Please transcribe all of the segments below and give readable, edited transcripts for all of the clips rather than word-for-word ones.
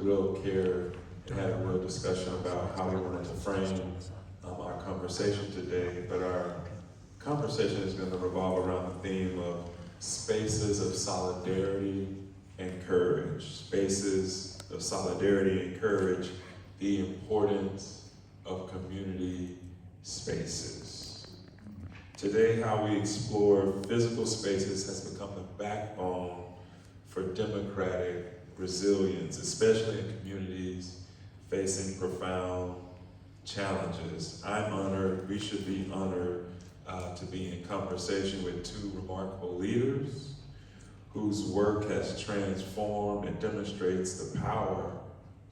real care and had a real discussion about how we wanted to frame our conversation today, but our conversation is going to revolve around the theme of spaces of solidarity and courage. Spaces of solidarity and courage, the importance of community spaces. Today, how we explore physical spaces has become the backbone for democratic resilience, especially in communities facing profound challenges. I'm honored, we should be honored to be in conversation with two remarkable leaders whose work has transformed and demonstrates the power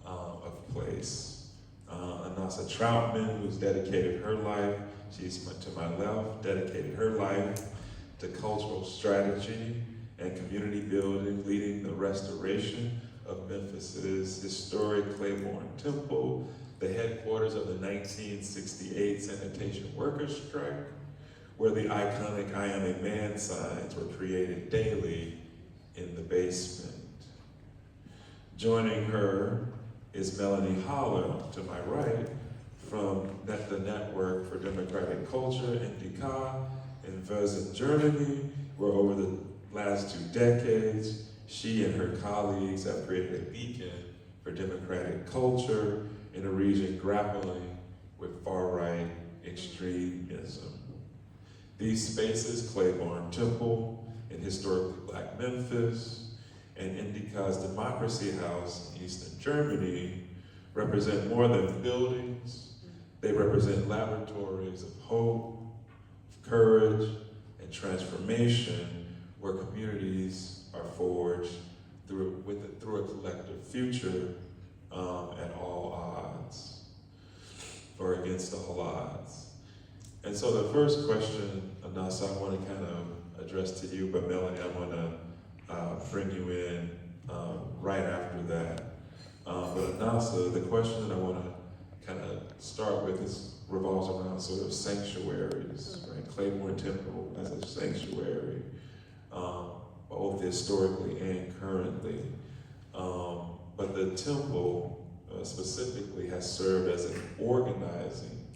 of place. Anasa Troutmann, who's dedicated her life, she's to my left, dedicated her life to cultural strategy and community building, leading the restoration of Memphis's historic Clayborn Temple, the headquarters of the 1968 sanitation workers' strike, where the iconic I Am a Man signs were created daily in the basement. Joining her is Melanie Haller, to my right, from the Network for Democratic Culture in Wurzen, Germany, where over the last 2 decades, she and her colleagues have created a beacon for democratic culture in a region grappling with far-right extremism. These spaces, Clayborn Temple in historically Black Memphis, and Indica's Democracy House in Eastern Germany, represent more than buildings. They represent laboratories of hope, of courage, and transformation, where communities are forged through a collective future at all odds, or against all odds. And so the first question, Anasa, I want to kind of address to you, but Melanie, I want to bring you in right after that. But Anasa, the question that I want to kind of start with revolves around sort of sanctuaries, right? Clayborn Temple as a sanctuary, both historically and currently. But the temple specifically has served as an organizing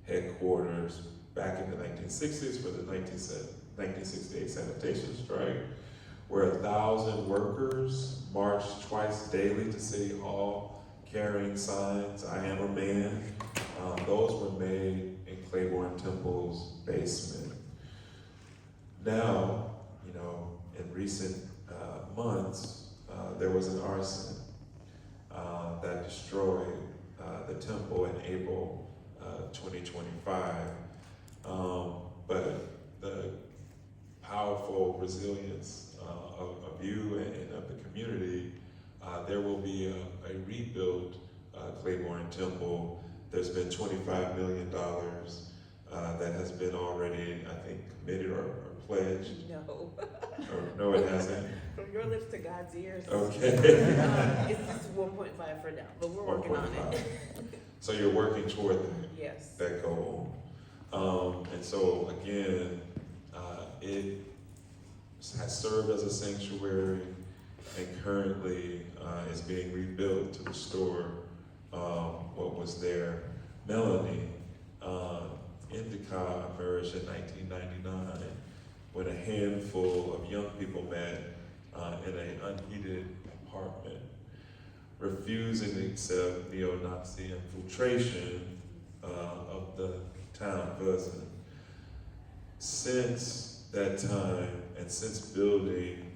headquarters back in the 1960s for the 1968 sanitation strike, where 1,000 workers marched twice daily to City Hall carrying signs, I am a man. Those were made in Clayborn Temple's basement. Now, in recent months, there was an arson that destroyed the temple in April 2025. But the powerful resilience of you and of the community, there will be a rebuilt Clayborn Temple. There's been $25 million that has been already, I think, committed or pledged. No. No, it hasn't. From your lips to God's ears. Okay. It's just 1.5 for now, but we're working on it. So you're working toward Yes. that goal. And so again, it has served as a sanctuary and currently is being rebuilt to restore what was there. Melanie, Indica emerged in 1999 when a handful of young people met in an unheated apartment, refusing to accept neo-Nazi infiltration of the town of Wurzen. Since that time, and since building,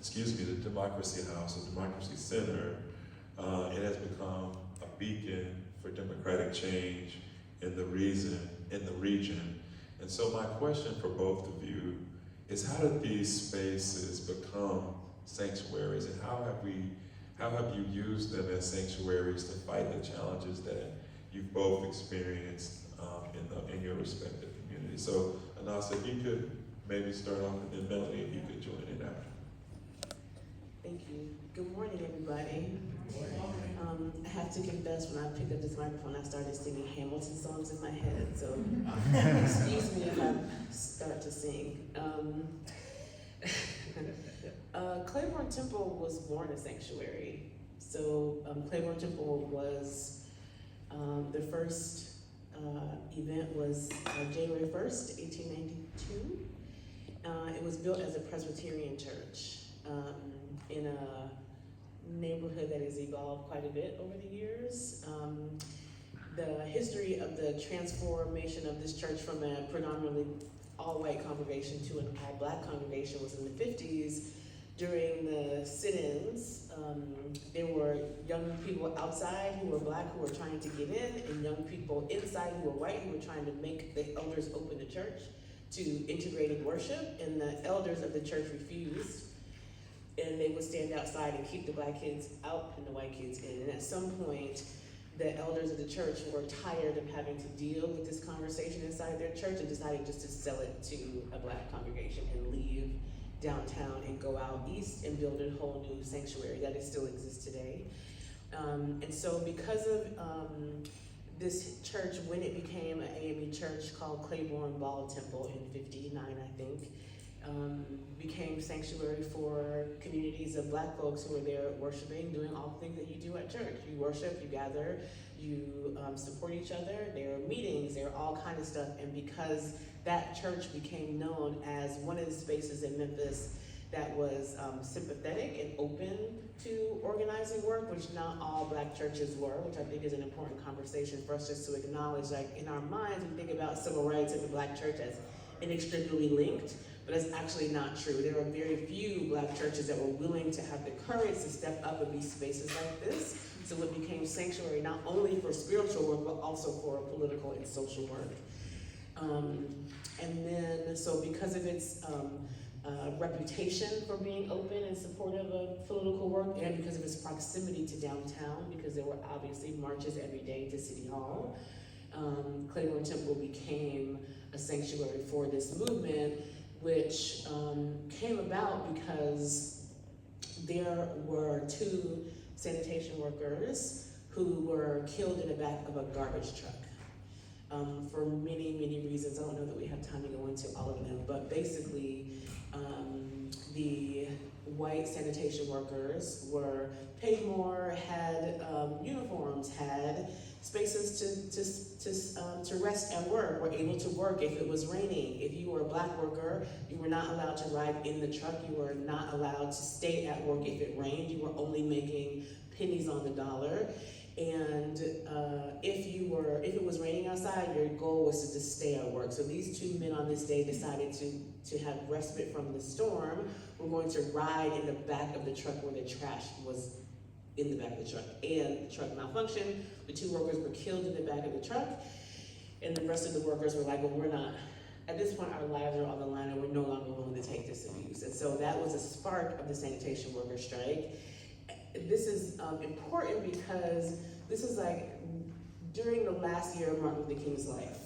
the Democracy House, the Democracy Center, it has become a beacon for democratic change in the region. And so my question for both of you is, how did these spaces become sanctuaries, and how have you used them as sanctuaries to fight the challenges that you've both experienced in your respective communities? So Anasa, if you could maybe start off, and then Melanie, if you could join in after. Thank you. Good morning, everybody. I have to confess, when I picked up this microphone, I started singing Hamilton songs in my head, so excuse me if I start to sing. Clayborn Temple was born a sanctuary So Clayborn Temple was, the first event was January 1st, 1892. It was built as a Presbyterian church in a neighborhood that has evolved quite a bit over the years. The history of the transformation of this church from a predominantly all-white congregation to an all-black congregation was in the 50s. During the sit-ins, there were young people outside who were black who were trying to get in, and young people inside who were white who were trying to make the elders open the church to integrated worship, and the elders of the church refused. And they would stand outside and keep the black kids out and the white kids in. And at some point, the elders of the church were tired of having to deal with this conversation inside their church and decided just to sell it to a black congregation and leave downtown and go out east and build a whole new sanctuary that still exists today. And so because of this church, when it became an AME church called Clayborn Temple in 59, I think, became sanctuary for communities of black folks who were there worshiping, doing all the things that you do at church. You worship, you gather, you support each other, there are meetings, there are all kinds of stuff, and because that church became known as one of the spaces in Memphis that was sympathetic and open to organizing work, which not all black churches were, which I think is an important conversation for us just to acknowledge. Like in our minds, we think about civil rights and the black church as inextricably linked, but it's actually not true. There are very few black churches that were willing to have the courage to step up and be spaces like this. So it became sanctuary not only for spiritual work, but also for political and social work. And then, so because of its reputation for being open and supportive of political work, and because of its proximity to downtown, because there were obviously marches every day to City Hall, Clayborn Temple became a sanctuary for this movement, which came about because there were 2 sanitation workers who were killed in the back of a garbage truck. For many, many reasons. I don't know that we have time to go into all of them, but basically, the white sanitation workers were paid more, had uniforms, had spaces to rest and work, were able to work if it was raining. If you were a black worker, you were not allowed to ride in the truck, you were not allowed to stay at work if it rained, you were only making pennies on the dollar. And if it was raining outside, your goal was to just stay at work. So these 2 men on this day decided to have respite from the storm. We're going to ride in the back of the truck where the trash was in the back of the truck. And the truck malfunctioned. The 2 workers were killed in the back of the truck. And the rest of the workers were like, well, we're not, at this point our lives are on the line and we're no longer willing to take this abuse. And so that was a spark of the sanitation worker strike. This is important because this is like during the last year of Martin Luther King's life.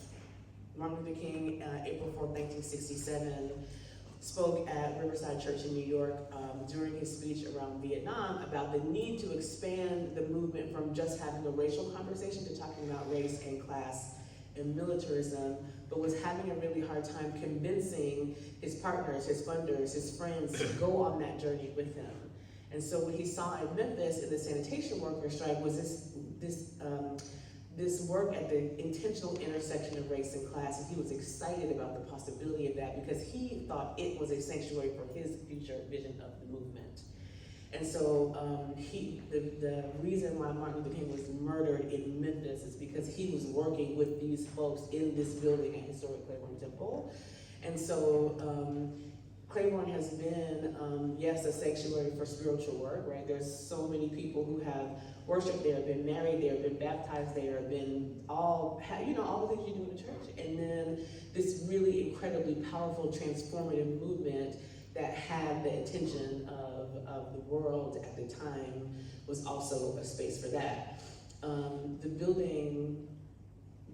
Martin Luther King, April 4th, 1967, spoke at Riverside Church in New York during his speech around Vietnam about the need to expand the movement from just having a racial conversation to talking about race and class and militarism, but was having a really hard time convincing his partners, his funders, his friends to go on that journey with him. And so what he saw in Memphis in the sanitation worker strike was this work at the intentional intersection of race and class, and he was excited about the possibility of that because he thought it was a sanctuary for his future vision of the movement. And so the reason why Martin Luther King was murdered in Memphis is because he was working with these folks in this building at historic Clayborn Temple. And so Clayborn has been, yes, a sanctuary for spiritual work, right? There's so many people who have worshiped there, been married there, been baptized there, been all the things you do in the church. And then this really incredibly powerful, transformative movement that had the intention of the world at the time was also a space for that. The building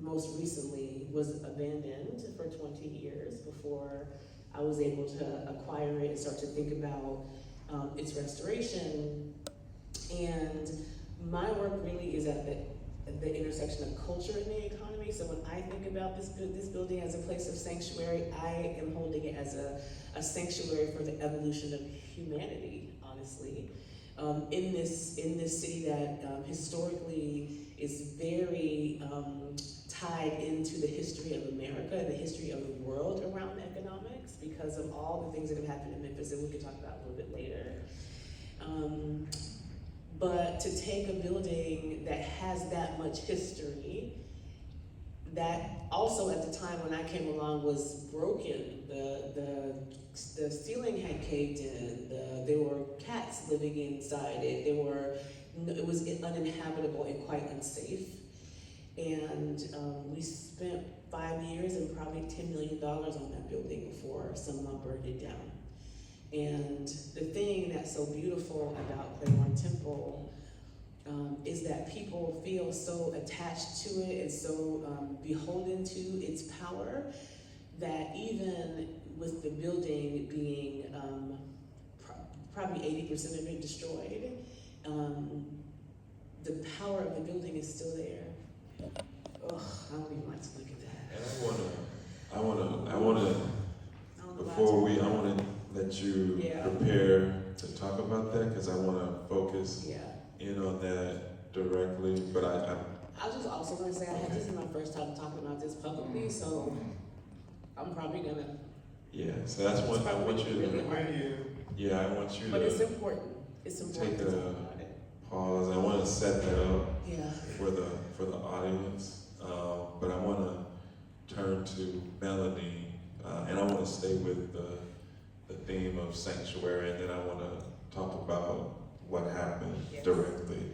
most recently was abandoned for 20 years before I was able to acquire it and start to think about its restoration. And my work really is at the intersection of culture and the economy. So when I think about this building as a place of sanctuary, I am holding it as a sanctuary for the evolution of humanity, honestly. in this city that historically is very tied into the history of America and the history of the world around economics because of all the things that have happened in Memphis, and we can talk about a little bit later. But to take a building that has that much history, that also at the time when I came along was broken. The ceiling had caved in. There were cats living inside it. It was uninhabitable and quite unsafe. And we spent 5 years and probably $10 million on that building before someone burned it down. And the thing that's so beautiful about Clayborn Temple is that people feel so attached to it and so beholden to its power that even with the building being probably 80% of it destroyed, the power of the building is still there. Ugh, I don't even like to look at that. And I wanna let you prepare to talk about that because I wanna focus in on that directly. But I was just also gonna say this is my first time talking about this publicly, so I'm probably gonna. Yeah, so that's what I want you to. Yeah, I want you to. But it's important. It's important. Take a pause. I want to set that up Yeah. for the audience, but I want to turn to Melanie, and I want to stay with the theme of sanctuary, and then I want to talk about what happened directly.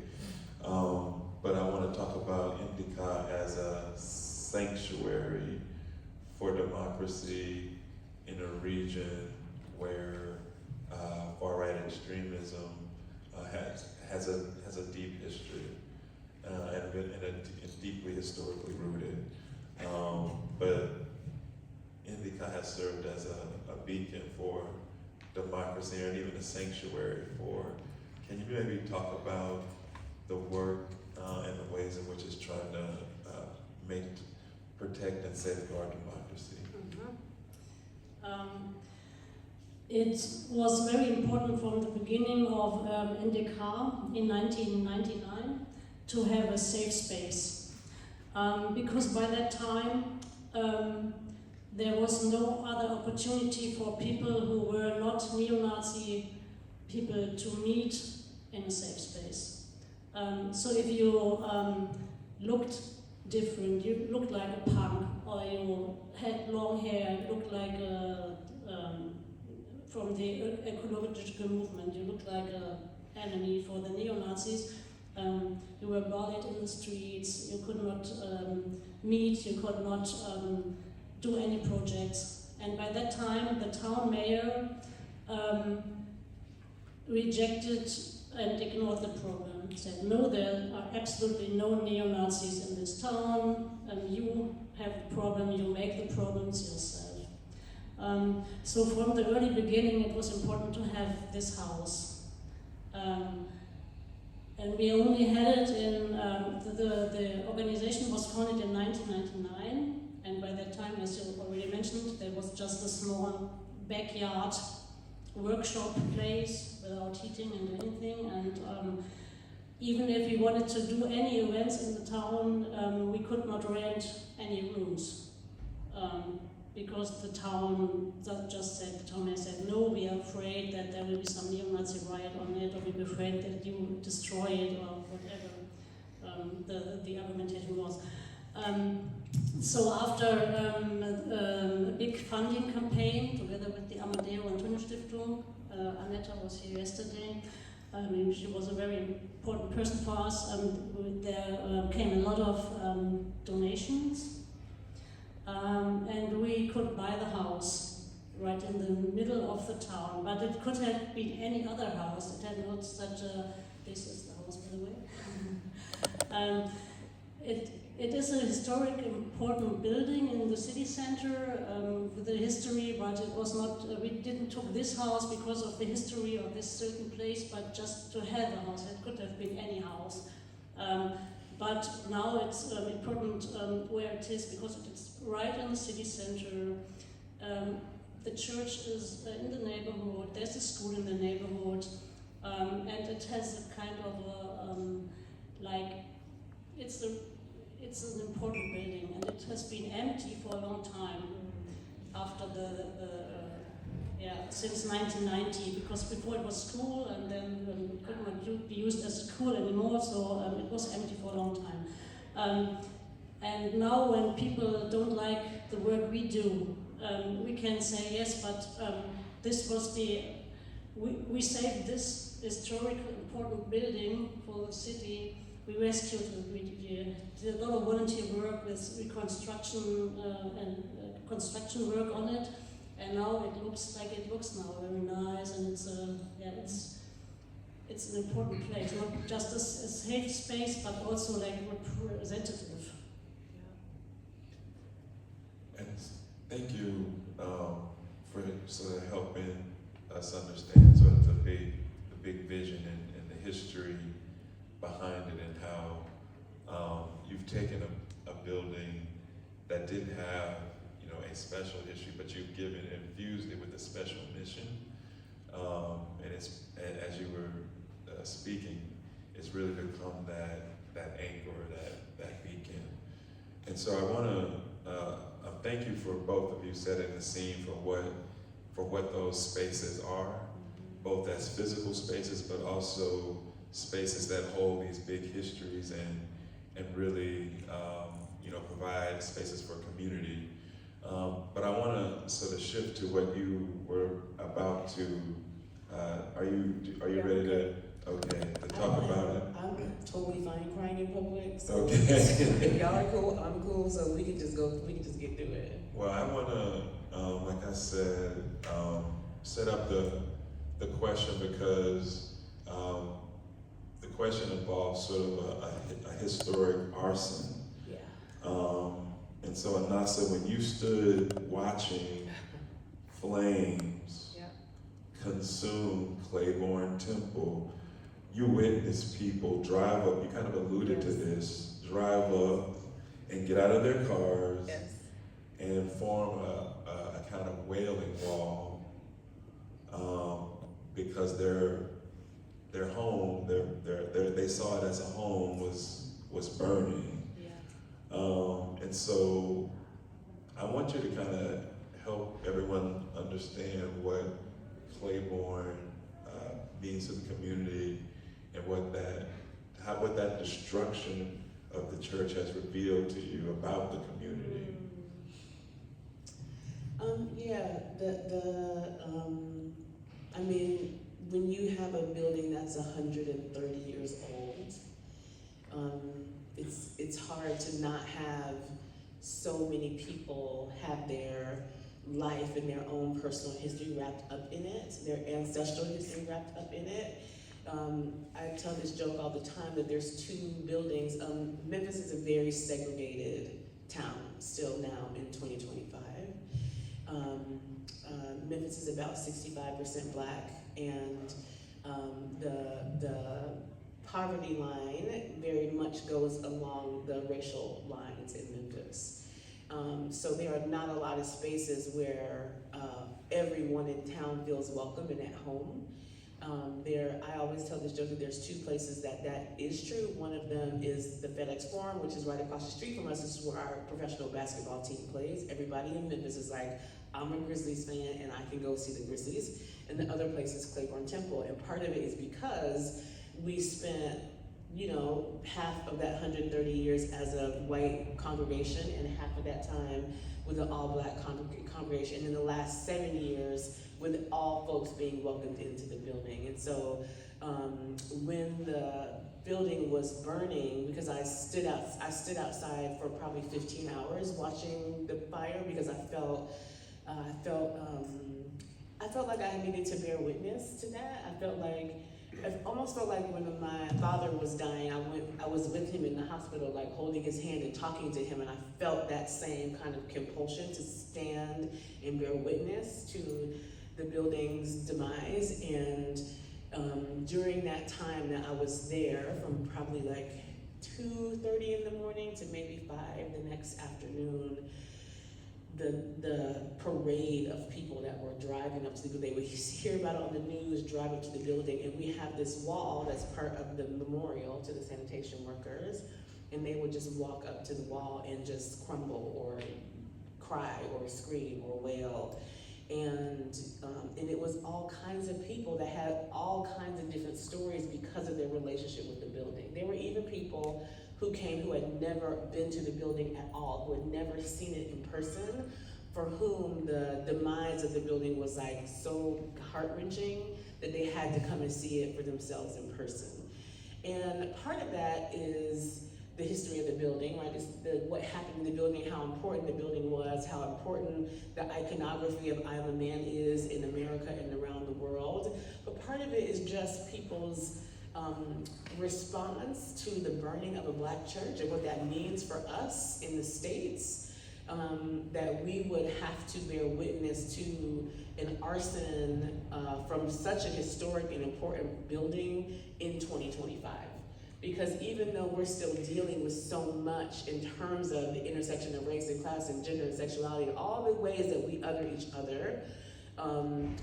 But I want to talk about Indica as a sanctuary for democracy in a region where far-right extremism has a deep history and deeply historically rooted. But Indica has served as a beacon for democracy and even a sanctuary for. Can you maybe talk about the work and the ways in which it's trying to protect and safeguard democracy? It was very important from the beginning of Indica in 1999 to have a safe space. Because by that time there was no other opportunity for people who were not neo-Nazi people to meet in a safe space. So if you looked different, you looked like a punk, or you had long hair, you looked like from the ecological movement, you looked like an enemy for the neo-Nazis. You were bullied in the streets, you could not meet, you could not do any projects. And by that time, the town mayor rejected and ignored the problem. He said, no, there are absolutely no neo-Nazis in this town, you have a problem, you make the problems yourself. So from the early beginning, it was important to have this house. And we only had it in, the organization was founded in 1999, and by that time, as you already mentioned, there was just a small backyard workshop place without heating and anything, and even if we wanted to do any events in the town, we could not rent any rooms. Because the town just said, the town mayor said, no, we are afraid that there will be some neo-Nazi riot on it, or we're afraid that you will destroy it, or whatever the argumentation was. So after a big funding campaign, together with the Amadeo Antonio Stiftung, Annetta was here yesterday. She was a very important person for us. There came a lot of donations. And we could buy the house right in the middle of the town, but it could have been any other house. It had not such a. This is the house, by the way. It is a historic, important building in the city center with a history, but it was not. We didn't took this house because of the history of this certain place, but just to have a house. It could have been any house. But now it's important where it is because it's right in the city center. The church is in the neighborhood, there's a school in the neighborhood. and it has a kind of a, like, it's an important building, and it has been empty for a long time after since 1990, because before it was school, and then it could not be used as a school anymore, so it was empty for a long time. And now when people don't like the work we do, we can say, yes, but this was we saved this historical important building for the city. We rescued it. We did a lot of volunteer work with reconstruction and construction work on it, and now it looks like it looks now, very nice, and it's an important place, not just a safe space, but also like representative. And thank you for sort of helping us understand sort of the big vision and the history behind it, and how you've taken a building that didn't have, a special history, but you've infused it with a special mission. And it's, as you were speaking, it's really become that anchor, that beacon. And so I want to thank you for both of you setting the scene for what those spaces are, both as physical spaces, but also spaces that hold these big histories and really provide spaces for community. But I want to sort of shift to what you were about to. Are you ready to talk about it? I'm totally fine crying in public. So Okay. If y'all are cool, I'm cool. So we can just get through it. Well, I want to, like I said, set up the question, because the question involves sort of a historic arson. Yeah. And so, Anasa, when you stood watching flames consume Clayborn Temple, you witnessed people drive up, you kind of alluded to this, drive up and get out of their cars and form a kind of wailing wall, because their home, they saw it as a home, was burning. And so I want you to kind of help everyone understand what Clayborn means to the community, and what that destruction of the church has revealed to you about the community. I mean, when you have a building that's 130 years old, it's hard to not have so many people have their life and their own personal history wrapped up in it, their ancestral history wrapped up in it. I tell this joke all the time that there's two buildings. Memphis is a very segregated town still now in 2025. Memphis is about 65% Black, and the poverty line very much goes along the racial lines in Memphis. So there are not a lot of spaces where everyone in town feels welcome and at home. I always tell this joke that there's two places that is true. One of them is the FedEx Forum, which is right across the street from us. This is where our professional basketball team plays. Everybody in Memphis is like, I'm a Grizzlies fan and I can go see the Grizzlies. And the other place is Clayborn Temple. And part of it is because we spent, half of that 130 years as a white congregation and half of that time with an all-Black congregation. And in the last 7 years, with all folks being welcomed into the building. And so when the building was burning, because I stood outside for probably 15 hours watching the fire, because I felt like I needed to bear witness to that. I almost felt like when my father was dying, I was with him in the hospital, like holding his hand and talking to him, and I felt that same kind of compulsion to stand and bear witness to the building's demise. And during that time that I was there, from probably like 2:30 in the morning to maybe 5 the next afternoon, the parade of people that were driving up to the building. They would hear about it on the news, drive up to the building, and we have this wall that's part of the memorial to the sanitation workers, and they would just walk up to the wall and just crumble or cry or scream or wail. And it was all kinds of people that had all kinds of different stories because of their relationship with the building. There were even people who came who had never been to the building at all, who had never seen it in person, for whom the demise of the building was like so heart-wrenching that they had to come and see it for themselves in person. And part of that is the history of the building, right? It's what happened in the building, how important the building was, how important the iconography of I'm a Man is in America and around the world. But part of it is just people's response to the burning of a Black church and what that means for us in the States, that we would have to bear witness to an arson from such a historic and important building in 2025. Because even though we're still dealing with so much in terms of the intersection of race and class and gender and sexuality and all the ways that we other each other,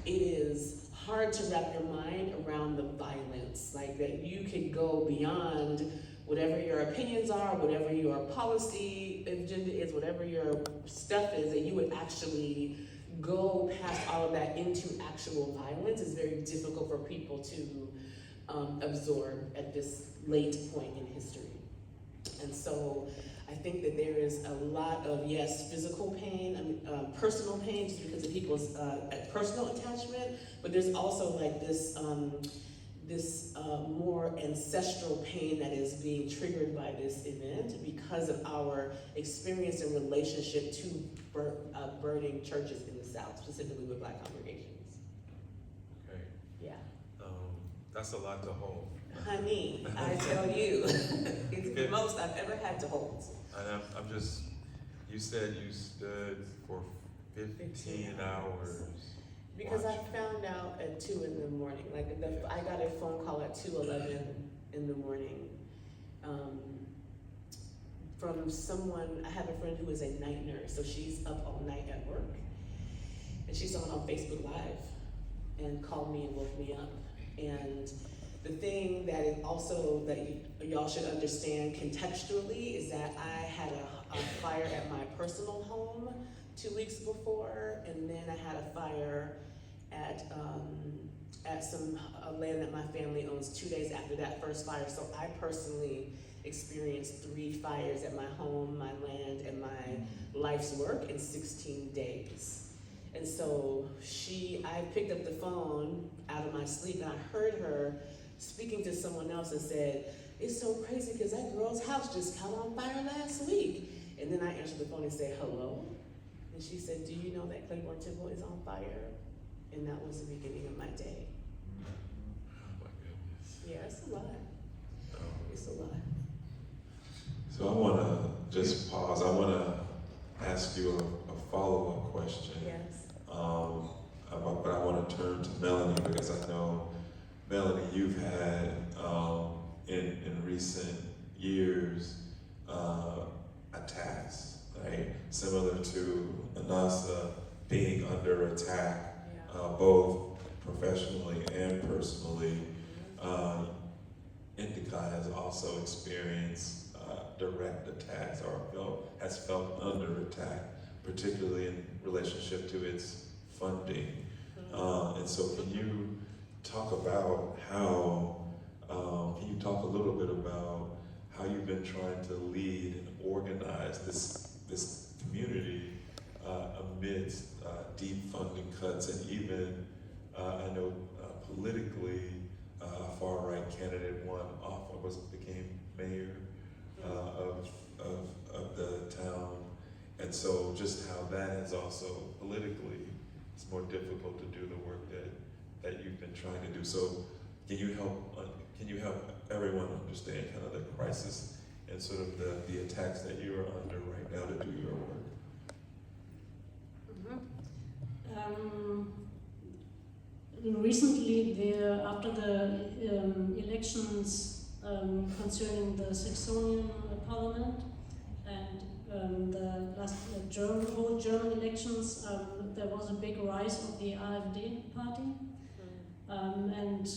it is hard to wrap your mind around the violence. Like that you can go beyond whatever your opinions are, whatever your policy agenda is, whatever your stuff is, that you would actually go past all of that into actual violence is very difficult for people to absorb at this late point in history. And so I think that there is a lot of, yes, physical pain, personal pain just because of people's personal attachment, but there's also like this more ancestral pain that is being triggered by this event because of our experience and relationship to burning churches in the South, specifically with Black congregations. Okay. Yeah. That's a lot to hold. Honey, I tell you, it's the most I've ever had to hold. And I'm just, you said you stood for 15 hours. Because watching. I found out at 2 in the morning. Like I got a phone call at 2:11 in the morning from someone. I have a friend who is a night nurse, so she's up all night at work, and she saw it on Facebook Live and called me and woke me up. And the thing that is also that y'all should understand contextually is that I had a fire at my personal home 2 weeks before, and then I had a fire at some land that my family owns 2 days after that first fire. So I personally experienced 3 fires at my home, my land, and my life's work in 16 days. And so I picked up the phone out of my sleep, and I heard her speaking to someone else and said, "It's so crazy because that girl's house just caught on fire last week." And then I answered the phone and said, "Hello?" And she said, "Do you know that Clayborn Temple is on fire?" And that was the beginning of my day. Oh my goodness. Yeah, it's a lot. It's a lot. So I want to just pause. I want to ask you a follow-up question. Yes. But I want to turn to Melanie because I know, Melanie, you've had in recent years attacks, right? Similar to Anasa being under attack, both professionally and personally. Indica has also experienced direct attacks or has felt under attack, particularly in relationship to its funding. And so can you talk about can you talk a little bit about how you've been trying to lead and organize this community amidst deep funding cuts, and even I know politically a far-right candidate became mayor of the town, and so just how that is also politically, it's more difficult to do the work that you've been trying to do. So can you help everyone understand kind of the crisis and sort of the attacks that you are under right now to do your work? Recently, after the elections concerning the Saxonian parliament, and the last whole German elections, there was a big rise of the AfD party. And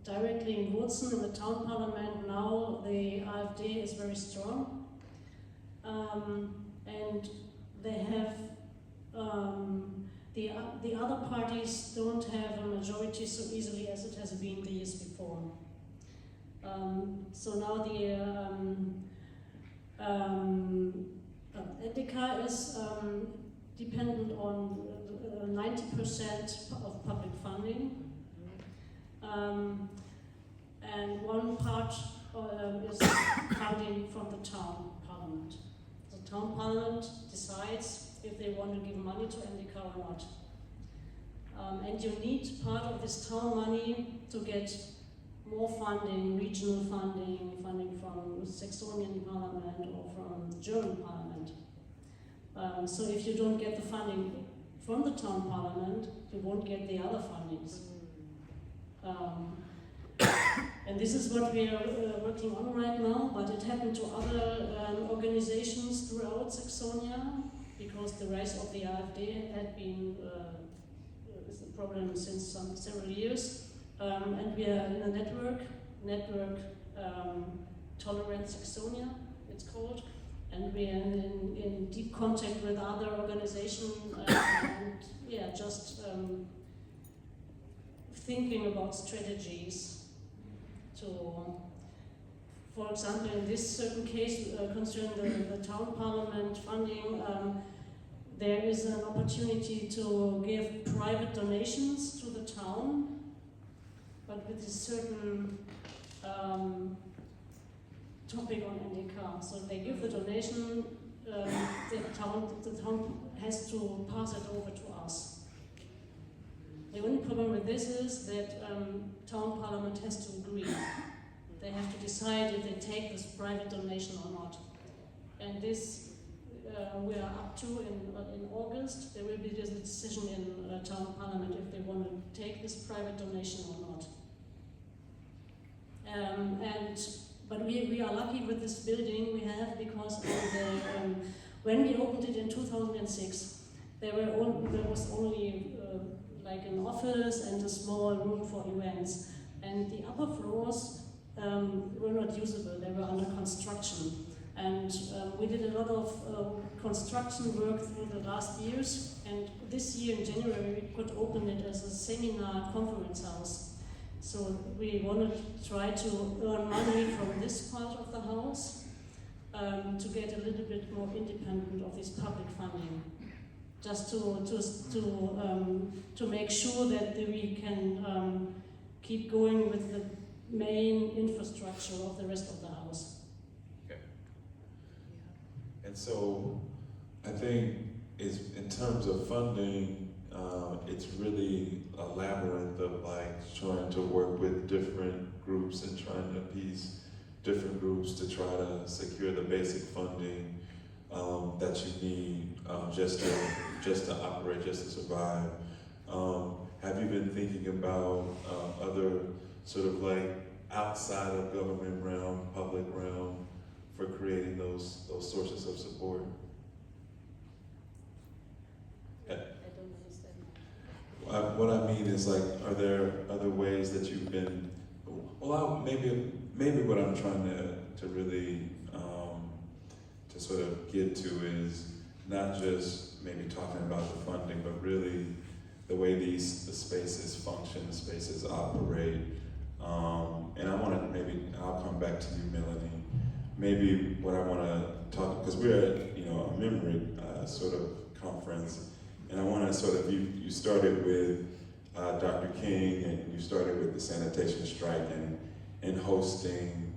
directly in Wurzen, in the town parliament, now the AfD is very strong. And they have, the other parties don't have a majority so easily as it has been the years before. So now the NDK is dependent on 90% of public funding. And one part is funding from the town parliament. The town parliament decides if they want to give money to NDK or not. And you need part of this town money to get more funding, regional funding, funding from Saxonian parliament or from the German parliament. So if you don't get the funding from the town parliament, you won't get the other fundings. And this is what we are working on right now, but it happened to other organizations throughout Saxonia, because the rise of the AfD had been a problem since several years. And we are in a network Tolerance Saxonia, it's called, and we are in deep contact with other organizations and yeah, just thinking about strategies to, for example, in this certain case concerning the town parliament funding, there is an opportunity to give private donations to the town, but with a certain topic on NDK. So they give the donation, the town has to pass it over to us. The only problem with this is that town parliament has to agree. They have to decide if they take this private donation or not. And this we are up to in August. There will be a decision in town parliament if they want to take this private donation or not. But we are lucky with this building we have, because when we opened it in 2006, there was only like an office and a small room for events, and the upper floors were not usable. They were under construction, and we did a lot of construction work through the last years. And this year in January, we could open it as a seminar conference house. So we wanted to try to earn money from this part of the house to get a little bit more independent of this public funding, just to make sure that we can keep going with the main infrastructure of the rest of the house. Okay. And so I think in terms of funding, it's really a labyrinth of like trying to work with different groups and trying to appease different groups to try to secure the basic funding that you need just to operate, just to survive. Have you been thinking about other sort of like outside of government realm, public realm, for creating those sources of support? What I mean is, like, are there other ways that you've been? Well, maybe what I'm trying to really to sort of get to is not just maybe talking about the funding, but really the way the spaces function, the spaces operate. And I want to I'll come back to you, Melanie. Maybe what I want to talk, because we're at a memory sort of conference. And I want to sort of, you started with Dr. King, and you started with the sanitation strike and hosting,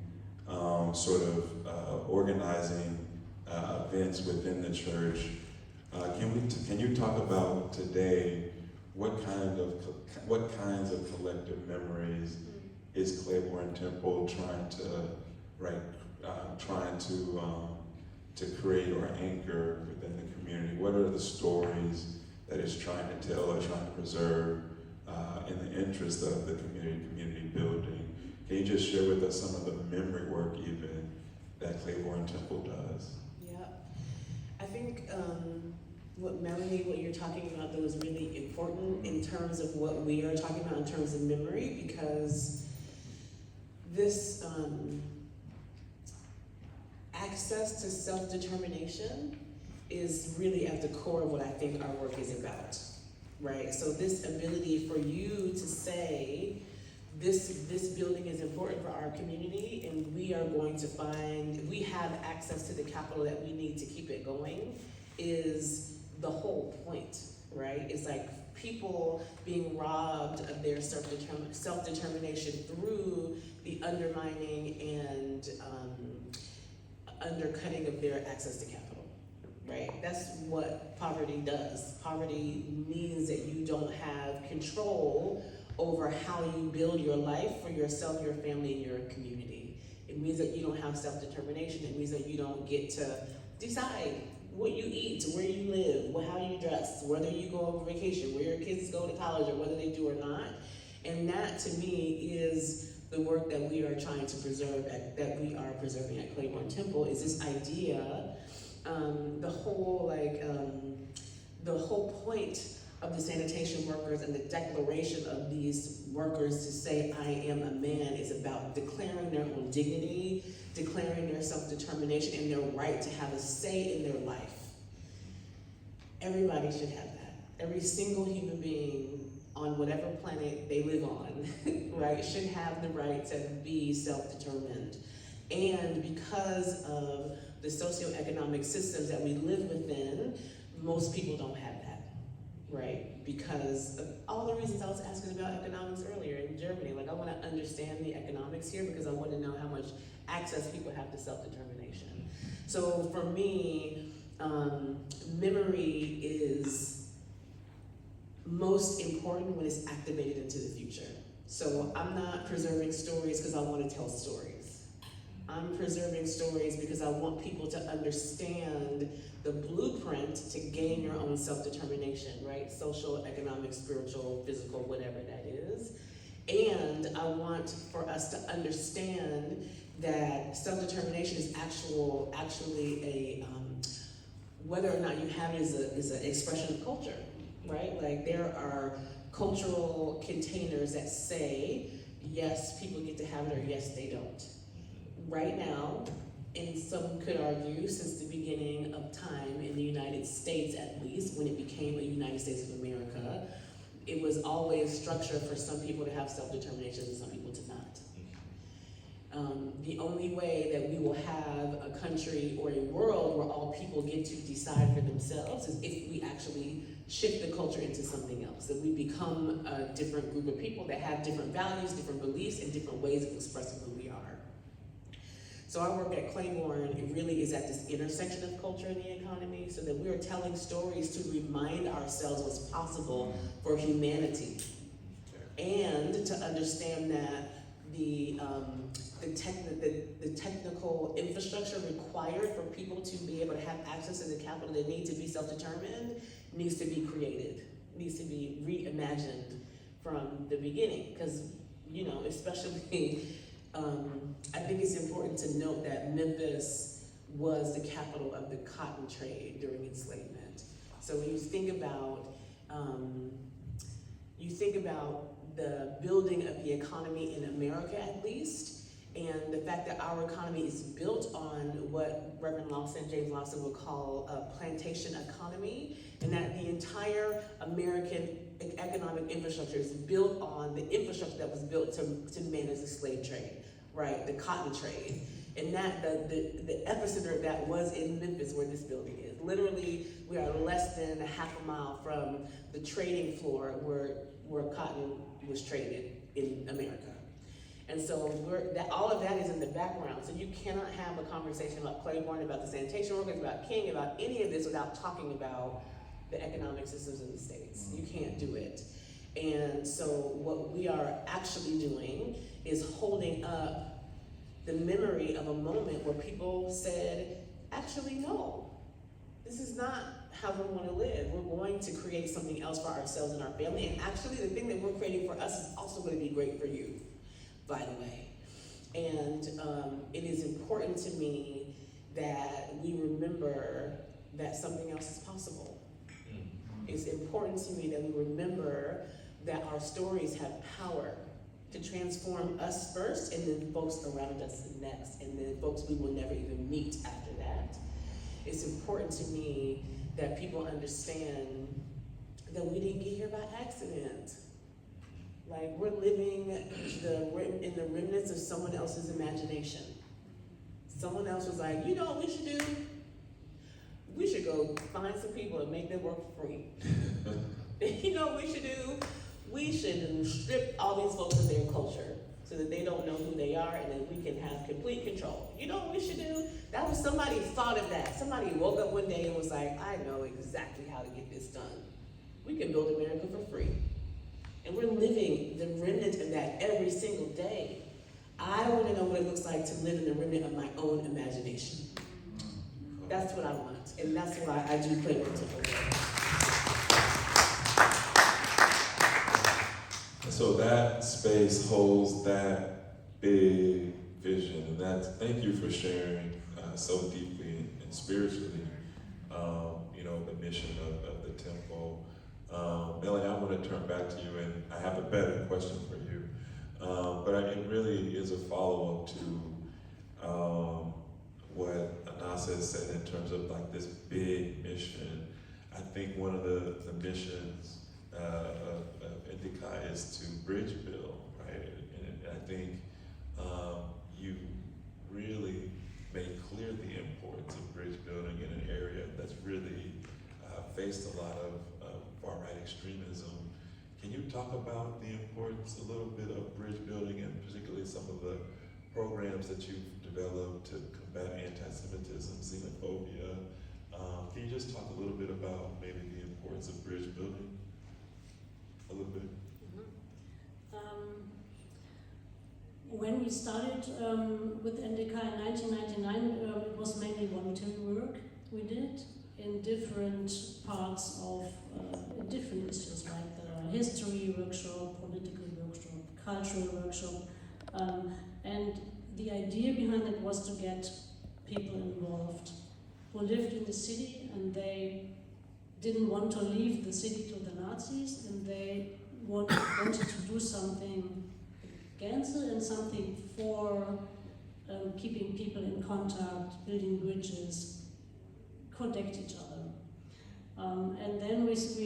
organizing events within the church. Can you talk about today what kinds of collective memories is Clayborn Temple trying to create or anchor within the community? What are the stories that it's trying to tell or trying to preserve in the interest of the community building? Can you just share with us some of the memory work even that Clayborn Temple does? Yeah. I think what Melanie, what you're talking about though is really important in terms of what we are talking about in terms of memory, because this access to self-determination is really at the core of what I think our work is about, right? So this ability for you to say, this building is important for our community and we are going to find, we have access to the capital that we need to keep it going, is the whole point, right? It's like people being robbed of their self-determination through the undermining and undercutting of their access to capital, right? That's what poverty does. Poverty means that you don't have control over how you build your life for yourself, your family, and your community. It means that you don't have self-determination. It means that you don't get to decide what you eat, where you live, how you dress, whether you go on vacation, where your kids go to college, or whether they do or not. And that, to me, is the work that we are trying to preserve, that we are preserving at Clayborn Temple, is this idea, the whole point of the sanitation workers and the declaration of these workers to say, I am a man, is about declaring their own dignity, declaring their self-determination and their right to have a say in their life. Everybody should have that. Every single human being on whatever planet they live on, right, should have the right to be self-determined. And because of the socioeconomic systems that we live within, most people don't have that, right? Because of all the reasons I was asking about economics earlier in Germany. Like, I want to understand the economics here because I want to know how much access people have to self-determination. So for me, memory is most important when it's activated into the future. So I'm not preserving stories because I want to tell stories. I'm preserving stories because I want people to understand the blueprint to gain your own self-determination, right? Social, economic, spiritual, physical, whatever that is. And I want for us to understand that self-determination is actually a, whether or not you have it is an expression of culture, right? Like, there are cultural containers that say, yes, people get to have it, or yes, they don't. Right now, and some could argue since the beginning of time in the United States, at least, when it became a United States of America, it was always structured for some people to have self-determination and some people to not. The only way that we will have a country or a world where all people get to decide for themselves is if we actually shift the culture into something else, that we become a different group of people that have different values, different beliefs, and different ways of expressing who we are. So our work at Clayborn, it really is at this intersection of culture and the economy, so that we are telling stories to remind ourselves what's possible for humanity, and to understand that the technical infrastructure required for people to be able to have access to the capital they need to be self-determined needs to be created, needs to be reimagined from the beginning. Because, you know, especially, I think it's important to note that Memphis was the capital of the cotton trade during enslavement. So when you think about the building of the economy in America, at least, and the fact that our economy is built on what Reverend Lawson, James Lawson, would call a plantation economy, and that the entire American economic infrastructure is built on the infrastructure that was built to manage the slave trade, right? The cotton trade. And that the epicenter of that was in Memphis, where this building is. Literally, we are less than a half a mile from the trading floor where cotton was traded in America. And so all of that is in the background. So you cannot have a conversation about Clayborn, about the sanitation workers, about King, about any of this without talking about the economic systems in the States. You can't do it. And so what we are actually doing is holding up the memory of a moment where people said, actually, no, this is not how we want to live. We're going to create something else for ourselves and our family. And actually, the thing that we're creating for us is also going to be great for you, by the way. And it is important to me that we remember that something else is possible. It's important to me that we remember that our stories have power to transform us first, and then folks around us next, and then folks we will never even meet after that. It's important to me that people understand that we didn't get here by accident. Like, we're living in the remnants of someone else's imagination. Someone else was like, you know what we should do? We should go find some people and make them work for free. You know what we should do? We should strip all these folks of their culture so that they don't know who they are, and then we can have complete control. You know what we should do? That was, somebody thought of that. Somebody woke up one day and was like, I know exactly how to get this done. We can build America for free. And we're living the remnant of that every single day. I want to know what it looks like to live in the remnant of my own imagination. That's what I want, and that's why I do Clayborn Temple. So that space holds that big vision, and that's, thank you for sharing so deeply and spiritually, the mission of the temple. Melanie, I want to turn back to you, and I have a better question for you, but it really is a follow-up to what Anasa has said in terms of like this big mission. I think one of the missions of Indica is to bridge build, right? And I think you really made clear the importance of bridge building in an area that's really faced a lot of far-right extremism. Can you talk about the importance a little bit of bridge building, and particularly some of the programs that you've developed to combat anti-Semitism, xenophobia? Can you just talk a little bit about maybe the importance of bridge building? A little bit. When we started with Indica in 1999, it was mainly voluntary work we did in different parts of different issues, like the history workshop, political workshop, cultural workshop, and the idea behind it was to get people involved who lived in the city, and they didn't want to leave the city to the Nazis, and they wanted to do something against it and something for keeping people in contact, building bridges, connect each other. And then with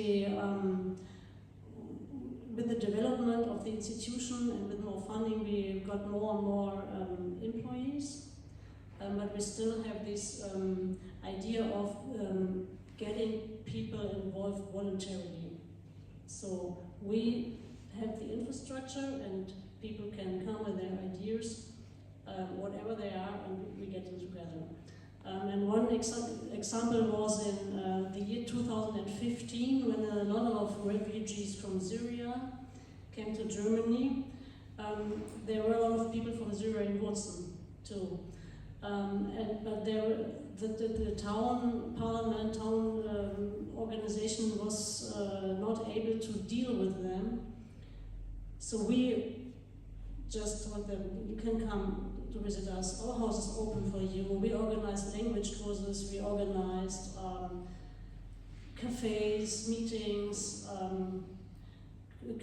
the development of the institution and with more funding, we got more and more employees. But we still have this idea of getting people involved voluntarily. So we have the infrastructure, and people can come with their ideas, whatever they are, and we get them together. And one example was in the year 2015, when a lot of refugees from Syria came to Germany. There were a lot of people from Syria in Wurzen too. But the town parliament, organization was not able to deal with them. So we just told them, you can come to visit us, our house is open for you. We organized language courses, we organized cafes, meetings,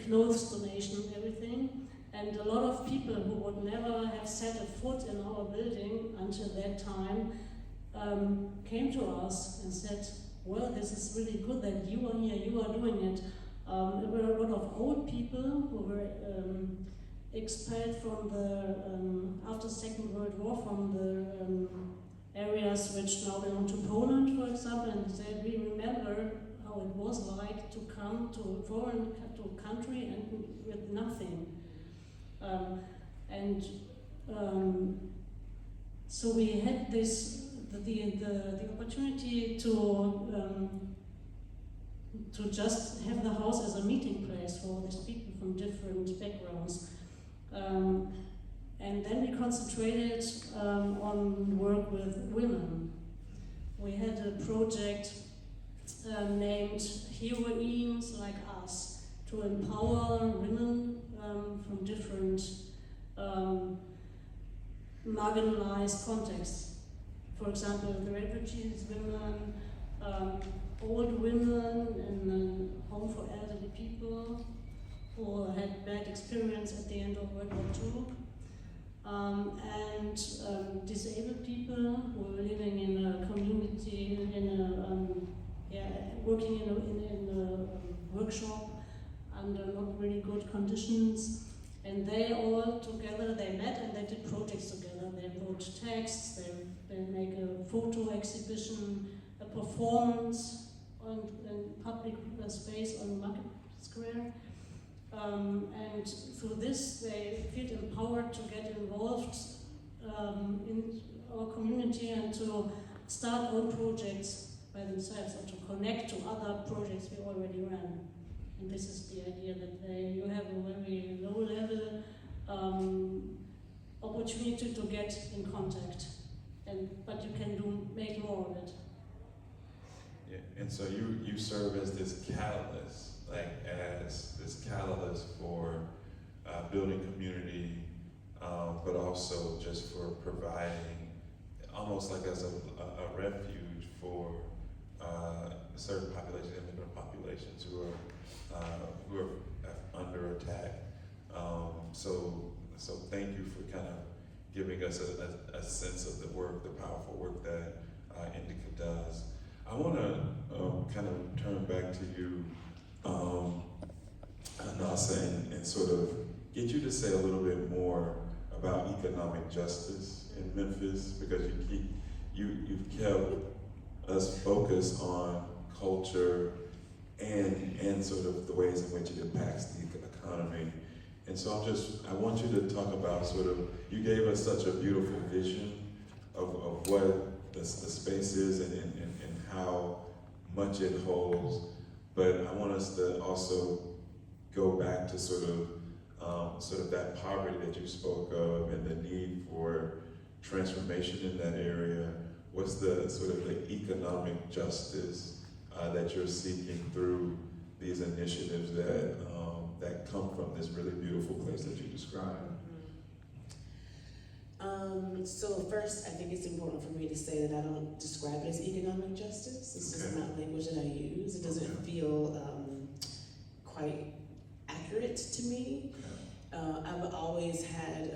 clothes donation, everything. And a lot of people who would never have set a foot in our building until that time came to us and said, well, this is really good that you are here, you are doing it. There were a lot of old people who were expelled from the, after Second World War, from the areas which now belong to Poland, for example, and said, we remember how it was like to come to a foreign country and with nothing. So we had this, the opportunity to just have the house as a meeting place for these people from different backgrounds. And then we concentrated on work with women. We had a project named Heroines Like Us to empower women from different marginalized contexts. For example, the refugees women, old women in a home for elderly people who had bad experience at the end of World War II, and disabled people who were living in a community, working in a workshop under not really good conditions. And they all together, they met and they did projects together. They wrote texts, they make a photo exhibition, a performance in public space on Market Square. And through this, they feel empowered to get involved in our community and to start own projects by themselves or to connect to other projects we already ran. And this is the idea that you have a very low-level opportunity to get in contact, but you can make more of it. Yeah, and so you serve as this catalyst, for building community, but also just for providing, almost like as a refuge for certain populations, immigrant populations who are under attack. So thank you for kind of giving us a sense of the powerful work that Indica does. I want to kind of turn back to you, Anasa, and sort of get you to say a little bit more about economic justice in Memphis, because you've kept us focused on culture and sort of the ways in which it impacts the economy. And so I want you to talk about sort of, you gave us such a beautiful vision of what the space is and how much it holds, but I want us to also go back to sort of that poverty that you spoke of and the need for transformation in that area. What's the sort of the economic justice that you're seeking through these initiatives that come from this really beautiful place that you described? So first, I think it's important for me to say that I don't describe it as economic justice. It's just not language that I use. It doesn't feel quite accurate to me. I've always had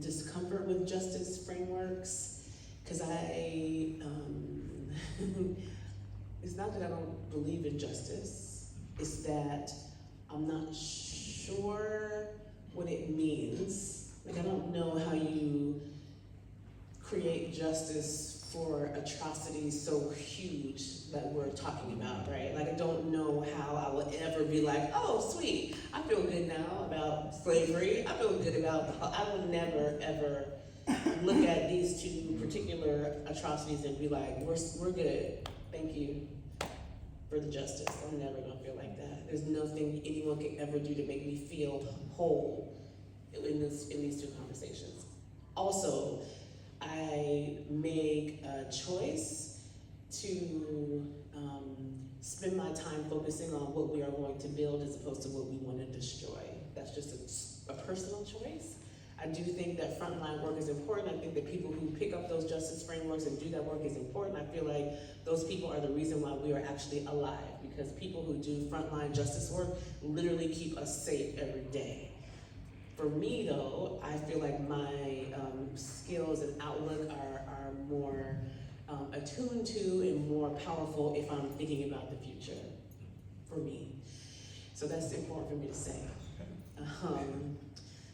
discomfort with justice frameworks because it's not that I don't believe in justice, it's that I'm not sure what it means. Like, I don't know how you create justice for atrocities so huge that we're talking about, right? Like, I don't know how I will ever be like, oh, sweet, I feel good now about slavery. I feel good about, I would never, ever look at these two particular atrocities and be like, we're good, thank you for the justice. I'm never gonna feel like that. There's nothing anyone can ever do to make me feel whole in these two conversations. Also, I make a choice to spend my time focusing on what we are going to build as opposed to what we want to destroy. That's just a personal choice. I do think that frontline work is important. I think that people who pick up those justice frameworks and do that work is important. I feel like those people are the reason why we are actually alive, because people who do frontline justice work literally keep us safe every day. For me, though, I feel like my skills and outlook are more attuned to and more powerful if I'm thinking about the future, for me. So that's important for me to say.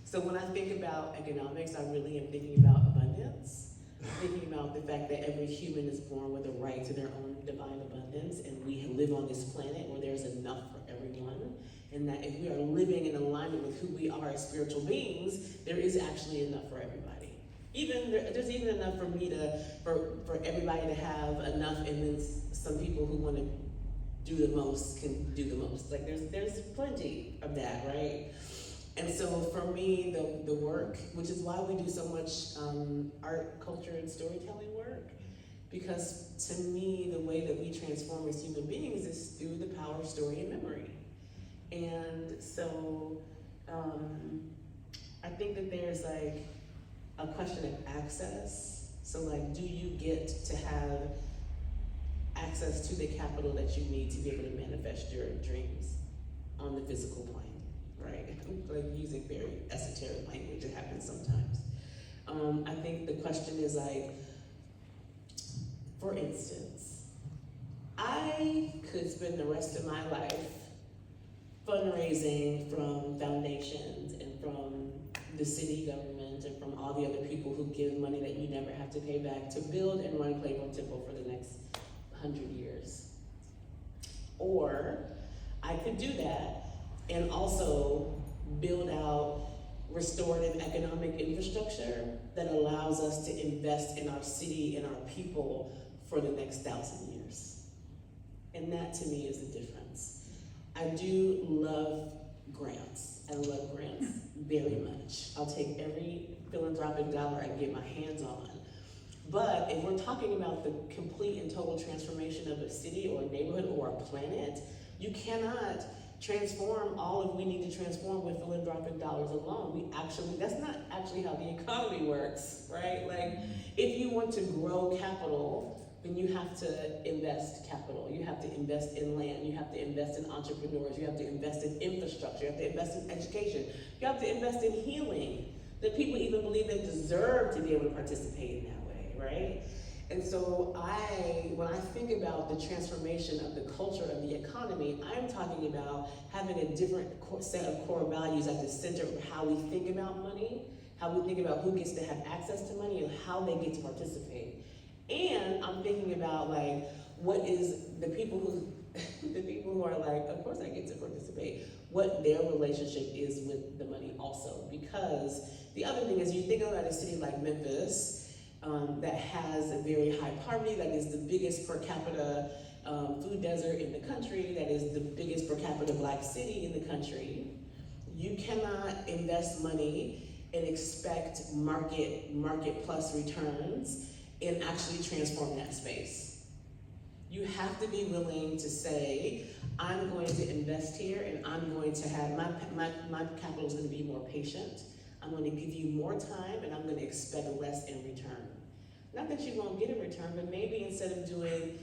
So when I think about economics, I really am thinking about abundance. I'm thinking about the fact that every human is born with a right to their own divine abundance, and we live on this planet where there's enough for everyone. And that if we are living in alignment with who we are as spiritual beings, there is actually enough for everybody. There's even enough for me for everybody to have enough, and then some people who want to do the most can do the most. Like there's plenty of that, right? And so for me, the work, which is why we do so much art, culture, and storytelling work, because to me, the way that we transform as human beings is through the power of story and memory. And so I think that there's like a question of access. So like, do you get to have access to the capital that you need to be able to manifest your dreams on the physical plane, right? Like using very esoteric language, it happens sometimes. I think the question is like, for instance, I could spend the rest of my life fundraising from foundations and from the city government and from all the other people who give money that you never have to pay back to build and run Clayborn Temple for the next 100 years. Or I could do that and also build out restorative economic infrastructure that allows us to invest in our city and our people for the next 1,000 years. And that to me is the difference. I do love grants. I love grants very much. I'll take every philanthropic dollar I can get my hands on. But if we're talking about the complete and total transformation of a city or a neighborhood or a planet, you cannot transform all of we need to transform with philanthropic dollars alone. That's not actually how the economy works, right? Like, if you want to grow capital, then you have to invest capital. You have to invest in land. You have to invest in entrepreneurs. You have to invest in infrastructure. You have to invest in education. You have to invest in healing. That people even believe they deserve to be able to participate in that way, right? And so when I think about the transformation of the culture of the economy, I'm talking about having a different set of core values at the center of how we think about money, how we think about who gets to have access to money, and how they get to participate. And I'm thinking about like, what is the people who are like, of course I get to participate, what their relationship is with the money also. Because the other thing is, you think about a city like Memphis, that has a very high poverty, that is the biggest per capita food desert in the country, that is the biggest per capita black city in the country. You cannot invest money and expect market plus returns and actually transform that space. You have to be willing to say, I'm going to invest here and I'm going to have, my capital is going to be more patient. I'm going to give you more time and I'm going to expect less in return. Not that you won't get a return, but maybe instead of doing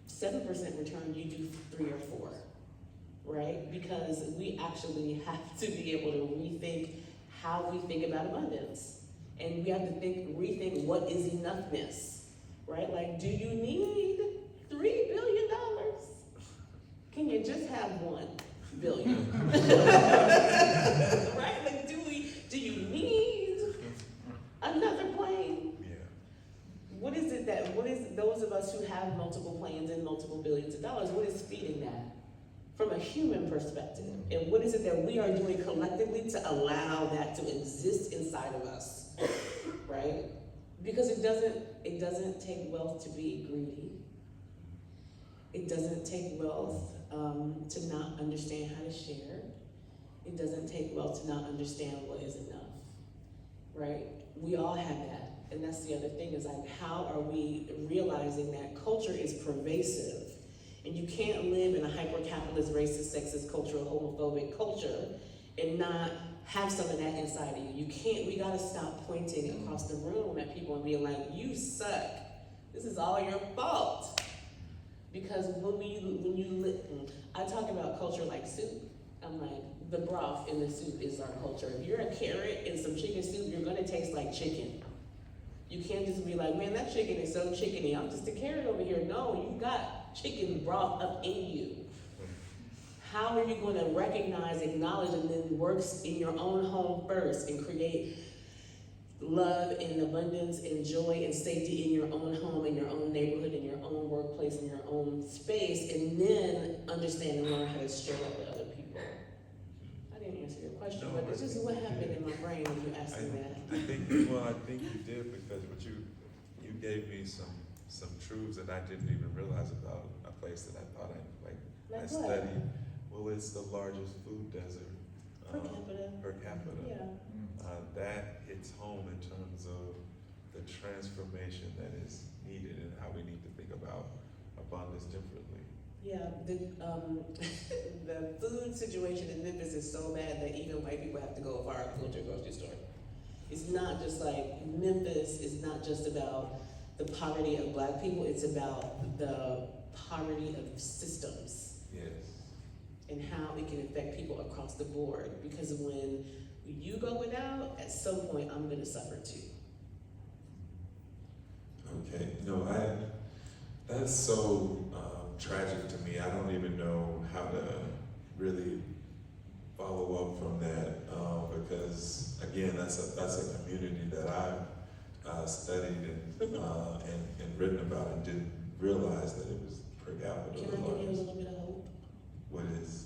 7% return, you do 3 or 4, right? Because we actually have to be able to rethink how we think about abundance. And we have to rethink what is enoughness, right? Like, do you need $3 billion? Can you just have $1 billion? Right? Like, do you need another plane? Yeah. What is those of us who have multiple planes and multiple billions of dollars, what is feeding that from a human perspective? And what is it that we are doing collectively to allow that to exist inside of us? Right? Because it doesn't take wealth to be greedy. It doesn't take wealth to not understand how to share. It doesn't take wealth to not understand what is enough. Right? We all have that. And that's the other thing, is like, how are we realizing that culture is pervasive? And you can't live in a hyper-capitalist, racist, sexist, cultural, homophobic culture and not have some of that inside of you. We gotta stop pointing across the room at people and being like, you suck. This is all your fault. Because I talk about culture like soup. I'm like, the broth in the soup is our culture. If you're a carrot in some chicken soup, you're gonna taste like chicken. You can't just be like, man, that chicken is so chickeny. I'm just a carrot over here. No, you got chicken broth up in you. How are you going to recognize, acknowledge, and then work in your own home first and create love and abundance and joy and safety in your own home, in your own neighborhood, in your own workplace, in your own space, and then understand and learn how to share it with other people? I didn't answer your question, but it's just what happened in my brain when you asked me that. I think you did, because you gave me some truths that I didn't even realize about a place that I thought I studied. Well, it's the largest food desert per capita. Yeah. That hits home in terms of the transformation that is needed and how we need to think about abundance differently. Yeah, the food situation in Memphis is so bad that even white people have to go far to go to a grocery store. It's not just like, Memphis is not just about the poverty of Black people, it's about the poverty of systems. Yes. And how it can affect people across the board. Because when you go without, at some point I'm gonna suffer too. Okay, no, that's so tragic to me. I don't even know how to really follow up from that because again, that's a community that I've studied and written about and didn't realize that it was per capita. Can I give you a little bit of hope? What is?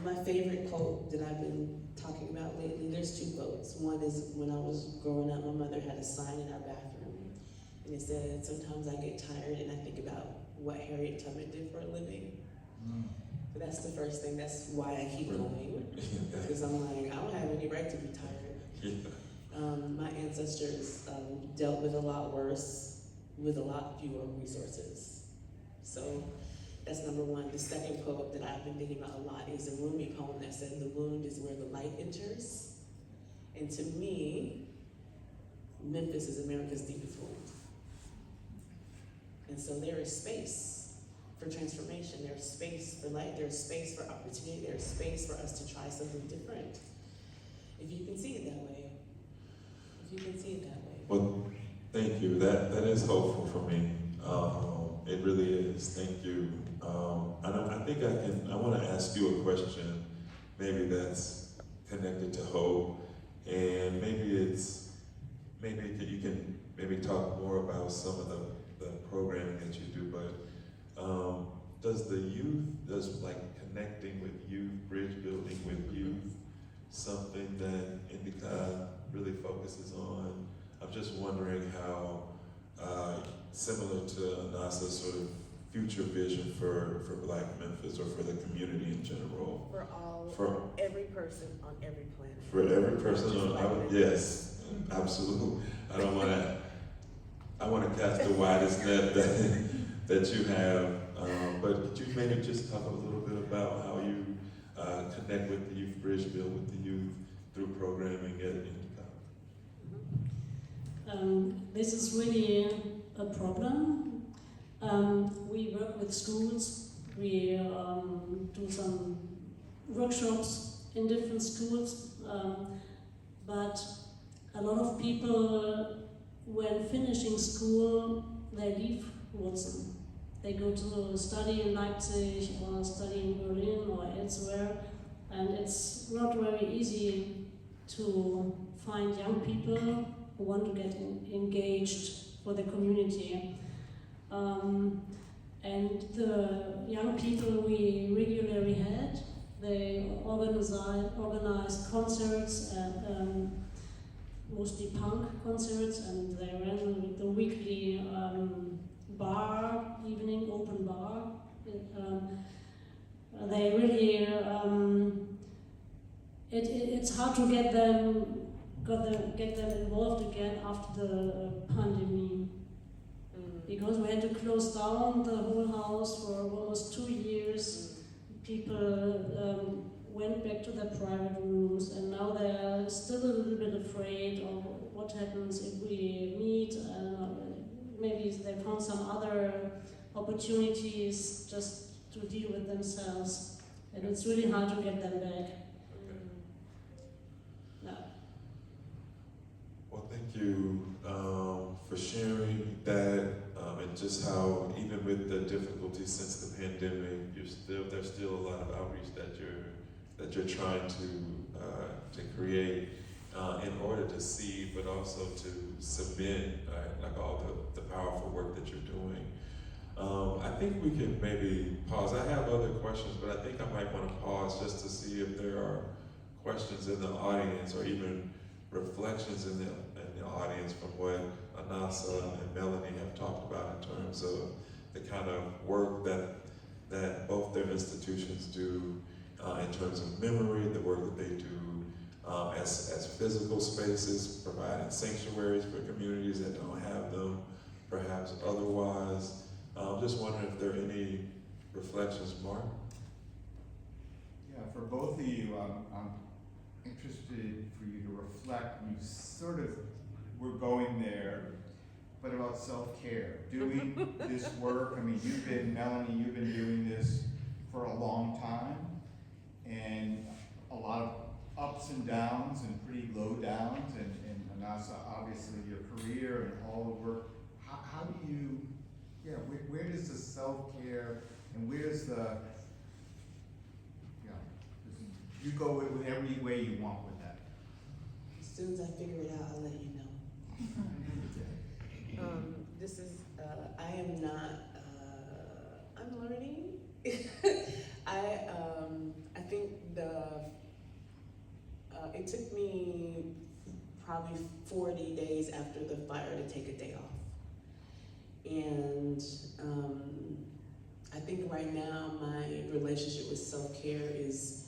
My favorite quote that I've been talking about lately, there's two quotes. One is when I was growing up, my mother had a sign in our bathroom, and it said, "Sometimes I get tired and I think about what Harriet Tubman did for a living." So that's the first thing, that's why I keep going, because I'm like, I don't have any right to be tired. Yeah. My ancestors dealt with a lot worse, with a lot fewer resources. So that's number one. The second quote that I've been thinking about a lot is a Rumi poem that says, "The wound is where the light enters." And to me, Memphis is America's deepest wound. And so there is space for transformation. There's space for light. There's space for opportunity. There's space for us to try something different. If you can see it that way. If you can see it that way. Well, thank you. That is hopeful for me. It really is. Thank you. I think I want to ask you a question, maybe that's connected to hope, and maybe you can maybe talk more about some of the programming that you do, but does like connecting with youth, bridge building with youth, something that Indica really focuses on? I'm just wondering how, similar to Anasa's sort of future vision for Black Memphis or for the community in general. For every person on every planet. For every person on, yes, absolutely. I want to cast the widest net that you have, but could you maybe just talk a little bit about how you connect with the youth, bridge build with the youth through programming at Indica? This is really a problem. We work with schools, we do some workshops in different schools, but a lot of people, when finishing school, they leave Wurzen. They go to study in Leipzig or study in Berlin or elsewhere, and it's not very easy to find young people who want to get engaged for the community. And the young people we regularly had, they organized concerts, mostly punk concerts, and they ran the weekly bar, evening open bar. They really, it's hard to get them involved again after the pandemic. Because we had to close down the whole house for almost 2 years. People went back to their private rooms, and now they're still a little bit afraid of what happens if we meet. Maybe they found some other opportunities just to deal with themselves, and it's really hard to get them back. No. Well, thank you for sharing that, and just how even with the difficulties since the pandemic, there's still a lot of outreach that you're trying to create in order to see, but also to submit like all the powerful work that you're doing. I think we can maybe pause. I have other questions, but I think I might want to pause just to see if there are questions in the audience or even reflections in the audience from what Anasa and Melanie have talked about in terms of the kind of work that both their institutions do in terms of memory, the work that they do as physical spaces, providing sanctuaries for communities that don't have them, perhaps otherwise. I'm just wondering if there are any reflections, Mark? Yeah, for both of you, I'm interested for you to reflect. You sort of were going there, but about self-care, doing this work. I mean, Melanie, you've been doing this for a long time, and a lot of ups and downs and pretty low downs, and Anasa, obviously your career and all the work. How do you, where does the self-care and where's the, you go with every way you want with that? As soon as I figure it out, I'll let you know. This is, I am not, I'm learning. I think it took me probably 40 days after the fire to take a day off. And I think right now my relationship with self-care is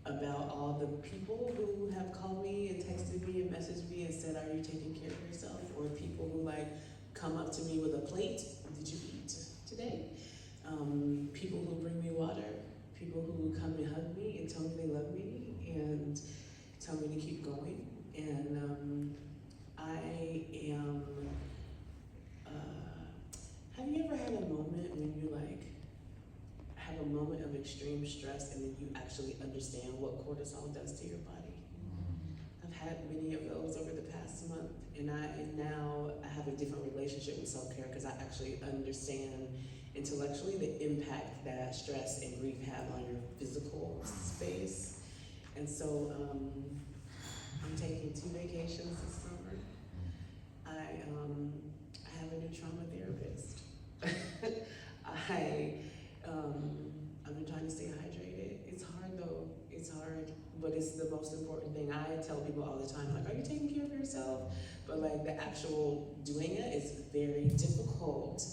about all the people who have called me and texted me and messaged me and said, are you taking care of yourself? Or people who like come up to me with a plate, did you eat today? People who bring me water, people who come and hug me and tell me they love me and tell me to keep going. And I am, have you ever had a moment when you like, have a moment of extreme stress and then you actually understand what cortisol does to your body? I've had many of those over the past month, and now I have a different relationship with self-care because I actually understand intellectually the impact that stress and grief have on your physical space. And so I'm taking 2 vacations this summer. I have a new trauma therapist. I've been trying to stay hydrated. It's hard though, it's hard, but it's the most important thing. I tell people all the time, like, are you taking care of yourself? But like the actual doing it is very difficult.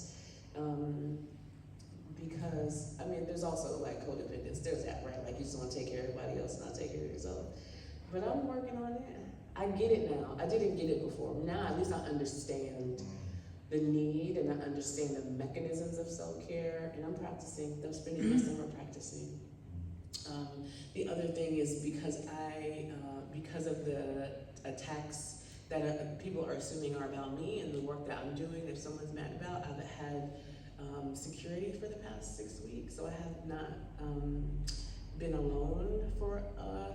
Because, I mean, there's also like codependence, there's that, right? Like you just want to take care of everybody else and not take care of yourself. But I'm working on it. I get it now. I didn't get it before. Now at least I understand the need and I understand the mechanisms of self-care, and I'm practicing. I'm spending my summer practicing. The other thing is because of the attacks that people are assuming are about me and the work that I'm doing that someone's mad about, I've had security for the past 6 weeks, so I have not been alone for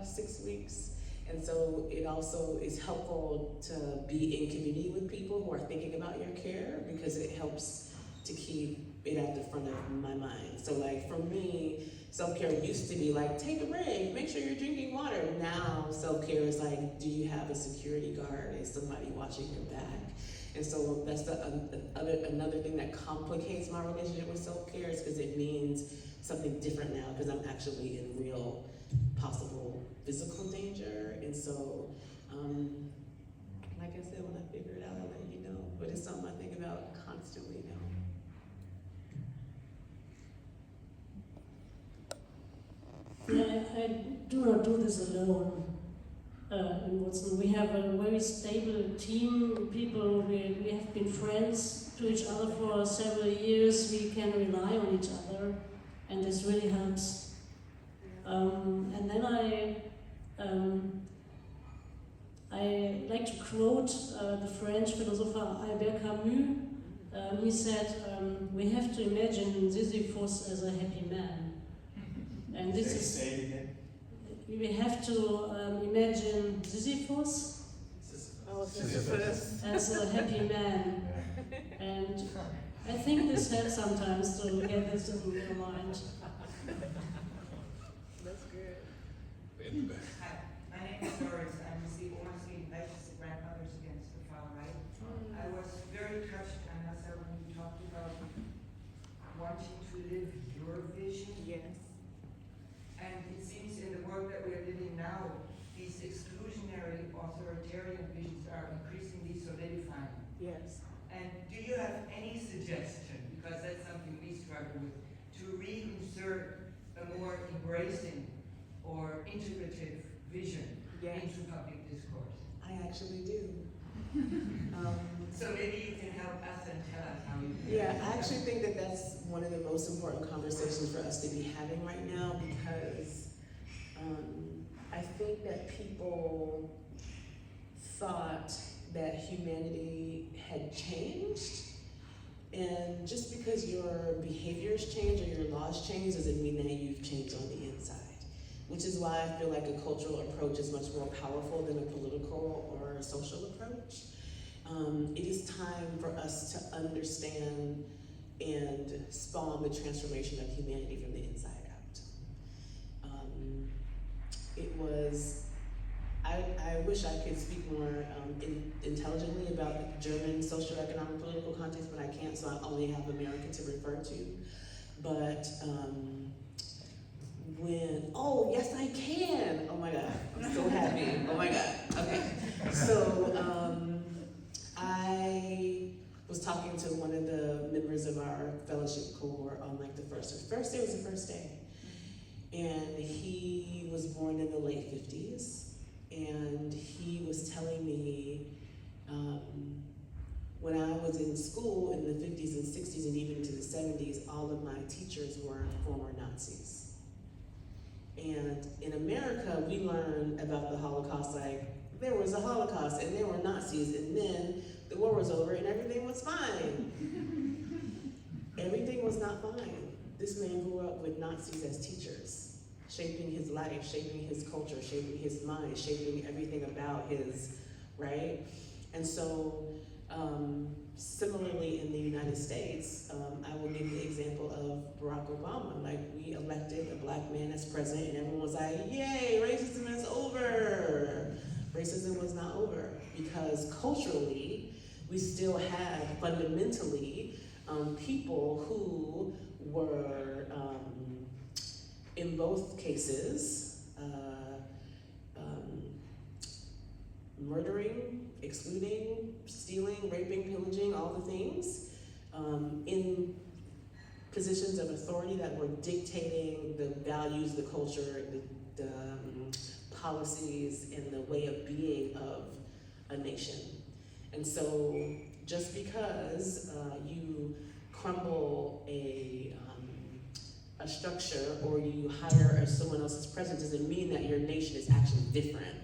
6 weeks. And so it also is helpful to be in community with people who are thinking about your care because it helps to keep it at the front of my mind. So like for me, self-care used to be like, take a break, make sure you're drinking water. Now self-care is like, do you have a security guard? Is somebody watching your back? And so that's another thing that complicates my relationship with self-care is because it means something different now because I'm actually in real possible physical danger. And so, like I said, when I figure it out, I'll let you know. But it's something I think about constantly now. I do not do this alone. In Wurzen, we have a very stable team, people, we have been friends to each other for several years, we can rely on each other, and this really helps. And then I like to quote the French philosopher Albert Camus. He said, we have to imagine Sisyphus as a happy man. And this is... Say it again. We have to imagine Sisyphus as a happy man. And I think this helps sometimes to get this in your mind. That's good. In the back. Hi, my name is Doris. I'm the overseeing Measures of Grandmothers Against the Far Right. I was very touched, Anasa, when you talked about wanting to live your vision. Yes. And it seems in the world that we are living now, these exclusionary authoritarian visions are increasingly solidifying. Yes. And do you have any suggestion, because that's something we struggle with, to reinsert a more embracing or integrative vision into public discourse? I actually do. So maybe you can help us and tell us how you do Yeah, that. I actually think that that's one of the most important conversations for us to be having right now because I think that people thought that humanity had changed because your behaviors change or your laws change doesn't mean that you've changed on the inside. Which is why I feel like a cultural approach is much more powerful than a political or a social approach. It is time for us to understand and spawn the transformation of humanity from the inside out. I wish I could speak more intelligently about German socioeconomic political context, but I can't, so I only have America to refer to. But oh yes I can! Oh my God, I'm so happy. Oh my God, okay. So I was talking to one of the members of our fellowship cohort on like the first day was the first day. And he was born in the late 50s. And he was telling me when I was in school in the 50s and 60s and even into the 70s, all of my teachers were former Nazis. And in America, we learn about the Holocaust like there was a Holocaust and there were Nazis, and then the war was over and everything was fine. Everything was not fine. This man grew up with Nazis as teachers, shaping his life, shaping his culture, shaping his mind, shaping everything about his, right? And so, similarly in the United States, I will give the example of Barack Obama. Like, we elected a black man as president and everyone was like, yay, racism is over. Racism was not over because culturally, we still had fundamentally people who were, in both cases, murdering, excluding, stealing, raping, pillaging, all the things, in positions of authority that were dictating the values, the culture, the policies, and the way of being of a nation. And so just because you crumble a structure or you hire someone else as president doesn't mean that your nation is actually different.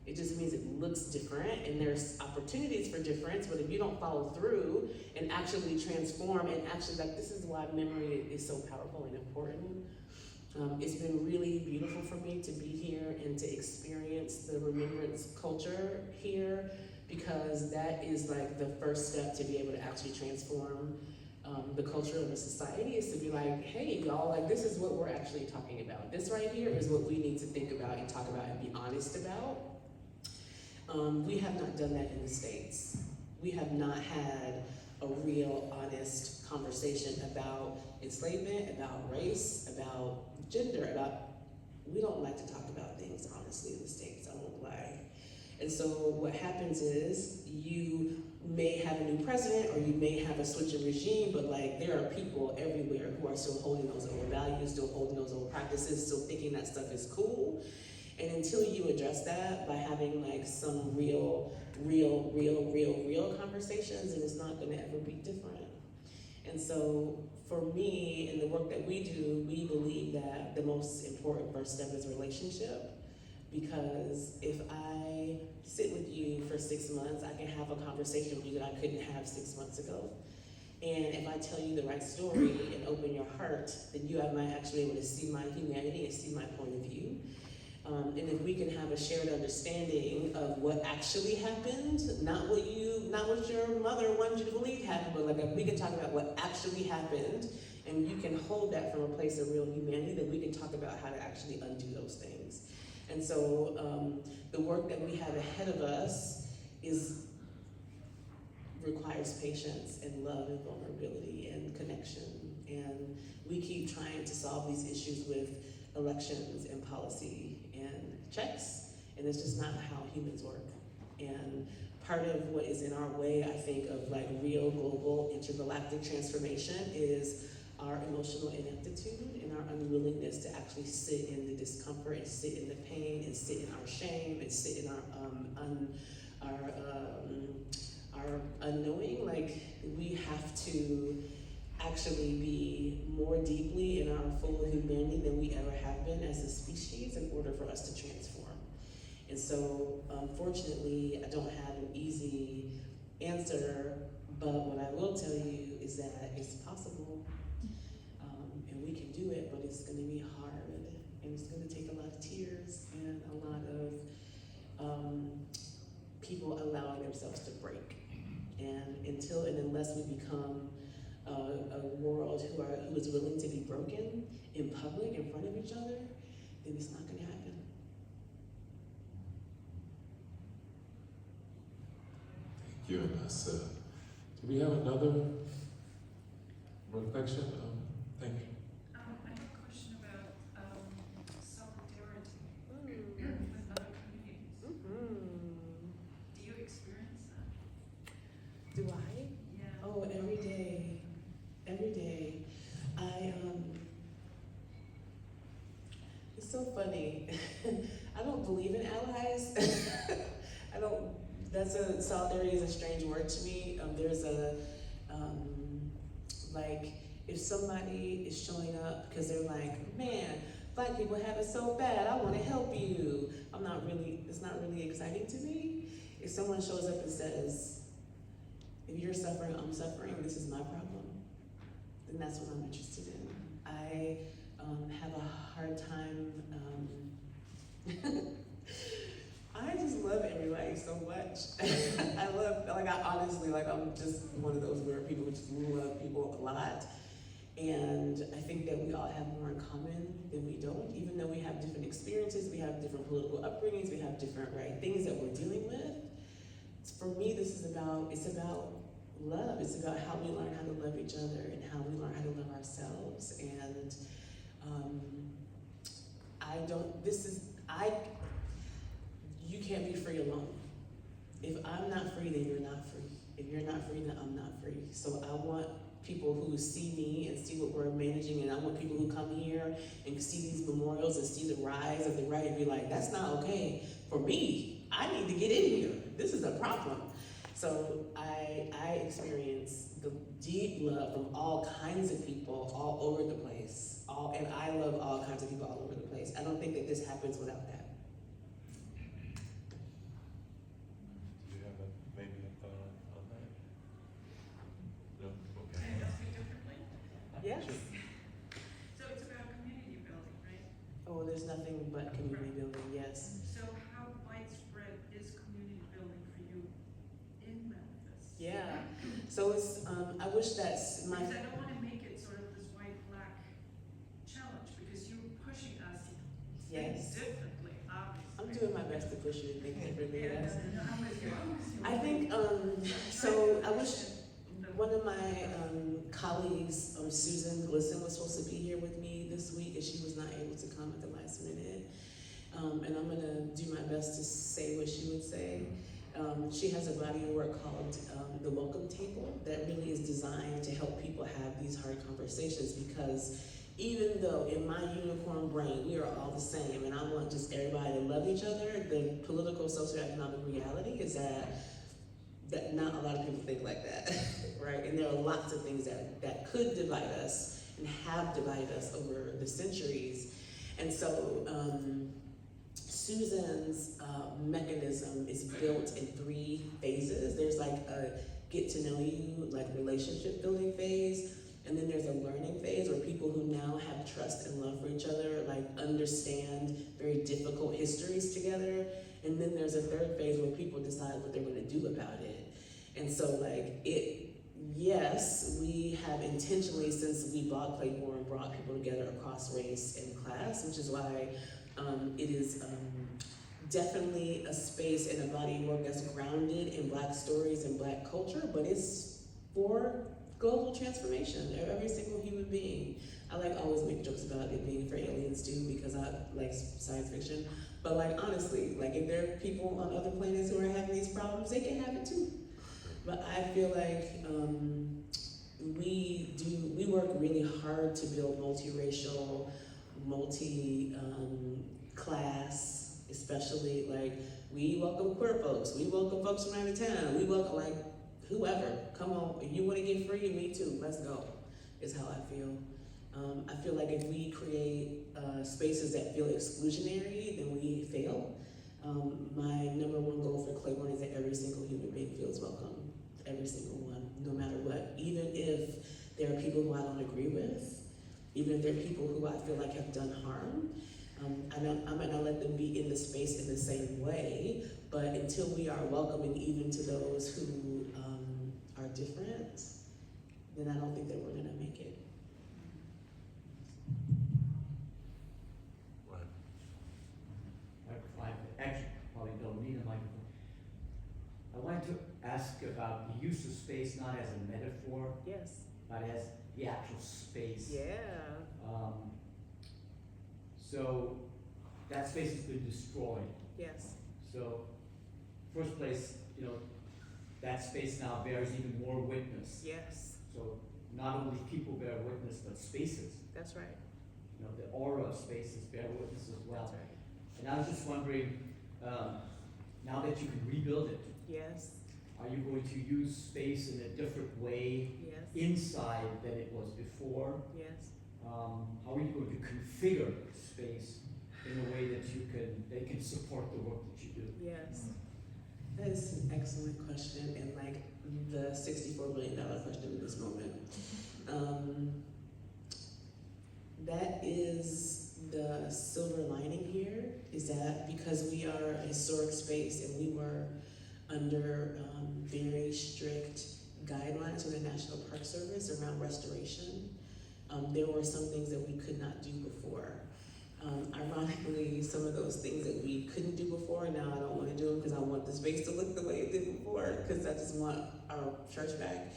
It just means it looks different and there's opportunities for difference, but if you don't follow through and actually transform and actually, like, this is why memory is so powerful and important. It's been really beautiful for me to be here and to experience the remembrance culture here, because that is like the first step to be able to actually transform the culture of a society, is to be like, hey y'all, like this is what we're actually talking about. This right here is what we need to think about and talk about and be honest about. We have not done that in the States. We have not had a real honest conversation about enslavement, about race, about gender, we don't like to talk about things honestly in the States, I won't lie. And so what happens is you may have a new president or you may have a switch in regime, but like there are people everywhere who are still holding those old values, still holding those old practices, still thinking that stuff is cool. And until you address that by having like some real conversations, and it's not gonna ever be different. And so for me, in the work that we do, we believe that the most important first step is relationship. Because if I sit with you for 6 months, I can have a conversation with you that I couldn't have 6 months ago. And if I tell you the right story and open your heart, then you might actually be able to see my humanity and see my point of view. And if we can have a shared understanding of what actually happened, not what your mother wanted you to believe happened, but like if we can talk about what actually happened, and you can hold that from a place of real humanity, then we can talk about how to actually undo those things. And so the work that we have ahead of us requires patience and love and vulnerability and connection. And we keep trying to solve these issues with elections and policy and checks, and it's just not how humans work. And part of what is in our way, I think, of like real global intergalactic transformation is our emotional ineptitude and our unwillingness to actually sit in the discomfort and sit in the pain and sit in our shame and sit in our unknowing. Like, we have to actually be more deeply in our full humanity than we ever have been as a species in order for us to transform. And so, unfortunately, I don't have an easy answer, But what I will tell you is that it's possible, and we can do it, but it's gonna be hard, and it's gonna take a lot of tears and a lot of people allowing themselves to break. And until and unless we become a world who is willing to be broken in public in front of each other, then it's not gonna happen. Thank you, Anasa. Do we have another reflection? Thank you. I have a question about solidarity with other communities. Do you experience that? Do I? Yeah. Oh, every day. Every day. It's so funny. I don't believe in allies. Solidarity is a strange word to me. There's like, if somebody is showing up because they're like, man, Black people have it so bad, I want to help you. It's not really exciting to me. If someone shows up and says, if you're suffering, I'm suffering, this is my problem, then that's what I'm interested in. I have a hard time, I just love everybody so much. I'm just one of those weird people who just love people a lot. And I think that we all have more in common than we don't, even though we have different experiences, we have different political upbringings, we have different things that we're dealing with. For me, it's about love. It's about how we learn how to love each other and how we learn how to love ourselves. And you can't be free alone. If I'm not free, then you're not free. If you're not free, then I'm not free. So I want people who see me and see what we're managing, and I want people who come here and see these memorials and see the rise of the right and be like, that's not okay for me. I need to get in here. This is a problem. So I experience the deep love from all kinds of people all over the place. And I love all kinds of people all over the place. I don't think that this happens without that. Do you have maybe a thought on that? No? Okay. Can I ask you differently? Yes. So it's about community building, right? Oh, there's nothing but community building, yes. So how widespread is community building for you in Memphis? Yeah. So it's, I wish that my, Because I don't want to make it sort of this white-black challenge, because you're pushing us to think yes. differently, obviously. I'm doing my best to push you to think differently, Yeah, yes. no, I'm with you. I think, so I wish one of my colleagues, Susan Glisson, was supposed to be here with me this week, and she was not able to come at the last minute. And I'm gonna do my best to say what she would say. She has a body of work called the Welcome Table that really is designed to help people have these hard conversations, because even though in my unicorn brain we are all the same and I want just everybody to love each other, the political socioeconomic reality is that not a lot of people think like that, right? And there are lots of things that could divide us and have divided us over the centuries. And so Susan's mechanism is built in 3 phases. There's like a get to know you, like relationship building phase, and then there's a learning phase where people who now have trust and love for each other, like understand very difficult histories together, and then there's a 3rd phase where people decide what they're gonna do about it. And so yes, we have intentionally, since we bought Clayborn, brought people together across race and class, which is why it is definitely a space and a body of work that's grounded in Black stories and Black culture, but it's for global transformation of every single human being. I always make jokes about it being for aliens too, because I like science fiction. But honestly, if there are people on other planets who are having these problems, they can have it too. But I feel like we work really hard to build multiracial, multi-class, especially we welcome queer folks, we welcome folks from out of town, we welcome whoever, come on, if you want to get free, me too, let's go, is how I feel. I feel like if we create spaces that feel exclusionary, then we fail. My #1 goal for Clayborn is that every single human being feels welcome, every single one. no matter what, even if there are people who I don't agree with, even if there are people who I feel like have done harm. I might not let them be in the space in the same way, but until we are welcoming even to those who are different, then I don't think that we're gonna make it. Right. Actually, probably don't need a microphone. I wanted to ask about the use of space not as a metaphor, Yes. but as the actual space. Yeah. So that space has been destroyed. Yes. So, first place, that space now bears even more witness. Yes. So not only people bear witness, but spaces. That's right. The aura of spaces bear witness as well. That's right. And I was just wondering, now that you can rebuild it, Yes. are you going to use space in a different way Yes. inside than it was before? Yes. How are you going to configure space in a way that that can support the work that you do? Yes. That is an excellent question, and like the $64 billion question in this moment. That is the silver lining here, is that because we are a historic space and we were under very strict guidelines from the National Park Service around restoration, there were some things that we could not do before. Ironically, some of those things that we couldn't do before, now I don't want to do them because I want the space to look the way it did before, because I just want our church back.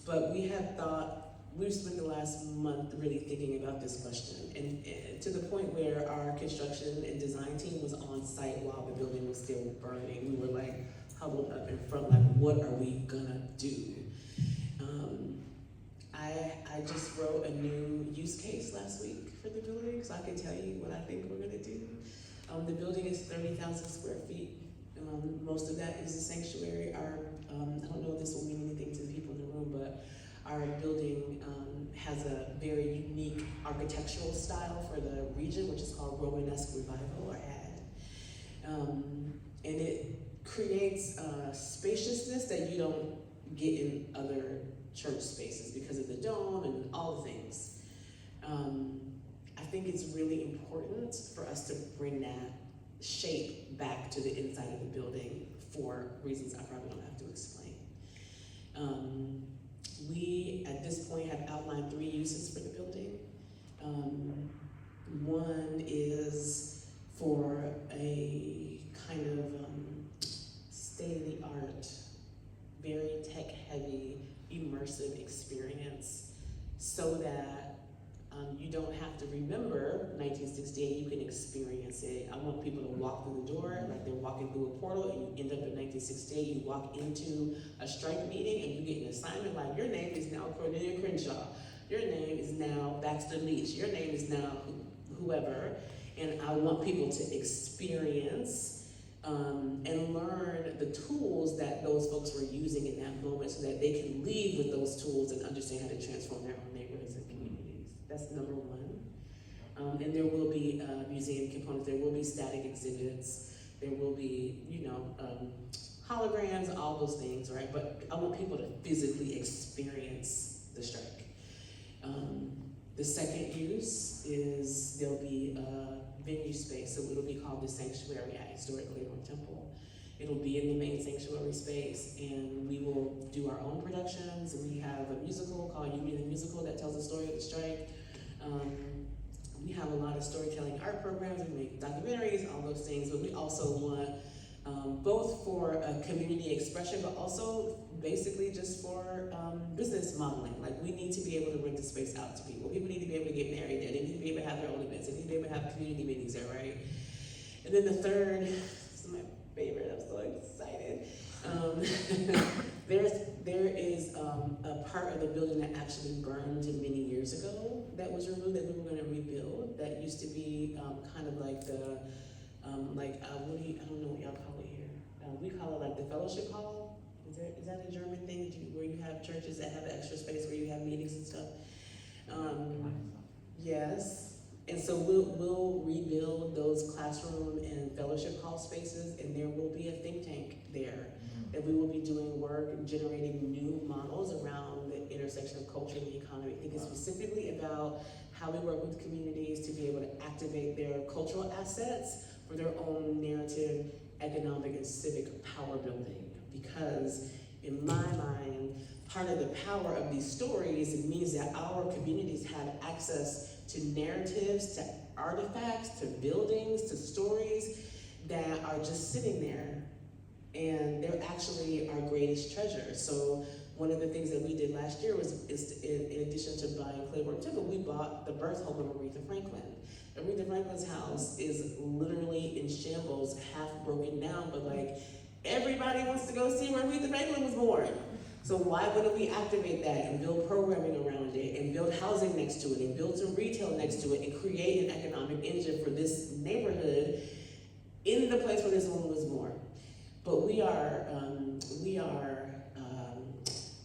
But we've spent the last month really thinking about this question, and to the point where our construction and design team was on site while the building was still burning. We were like huddled up in front, like, what are we gonna do? I just wrote a new use case last week for the building, so I can tell you what I think we're gonna do. The building is 30,000 square feet. Most of that is a sanctuary. I don't know if this will mean anything to the people in the room, but our building has a very unique architectural style for the region, which is called Romanesque Revival, or AD. And it creates spaciousness that you don't get in other church spaces because of the dome and all the things. I think it's really important for us to bring that shape back to the inside of the building for reasons I probably don't have to explain. We, at this point, have outlined 3 uses for the building. One is for a kind of state-of-the-art, very tech-heavy, immersive experience, so that you don't have to remember 1968, you can experience it. I want people to walk through the door like they're walking through a portal, and you end up in 1968, you walk into a strike meeting and you get an assignment like, your name is now Cornelia Crenshaw, your name is now Baxter Leach, your name is now whoever, and I want people to experience and learn the tools that those folks were using in that moment, so that they can leave with those tools and understand how to transform their own neighborhoods and communities. That's number one. And there will be museum components, there will be static exhibits, there will be, holograms, all those things, right? But I want people to physically experience the strike. The second use is there'll be a venue space, so it'll be called the Sanctuary at historic Clayborn Temple. It'll be in the main sanctuary space, and we will do our own productions. We have a musical called You Be the Musical that tells the story of the strike. We have a lot of storytelling art programs, we make documentaries, all those things, but we also want both for a community expression, but also basically just for business modeling. Like, we need to be able to rent the space out to people. People need to be able to get married there. They need to be able to have their own events. They need to be able to have community meetings there, right? And then the third, this is my favorite, I'm so excited. There is a part of the building that actually burned many years ago that was removed, that we were gonna rebuild, that used to be kind of like the, I don't know what y'all call it here. We call it like the fellowship hall. Is that a German thing where you have churches that have extra space where you have meetings and stuff? Yes, And so we'll rebuild those classroom and fellowship hall spaces, and there will be a think tank there. That we will be doing work generating new models around the intersection of culture and the economy. Thinking specifically about how we work with communities to be able to activate their cultural assets for their own narrative, economic, and civic power building. Because in my mind, part of the power of these stories, it means that our communities have access to narratives, to artifacts, to buildings, to stories that are just sitting there. And they're actually our greatest treasure. So one of the things that we did last year was, in addition to buying Clayborn Temple, we bought the birth home of Aretha Franklin. Aretha Franklin's house is literally in shambles, half broken down, but like everybody wants to go see where Aretha Franklin was born. So why wouldn't we activate that and build programming around it and build housing next to it and build some retail next to it and create an economic engine for this neighborhood in the place where this woman was born? But we are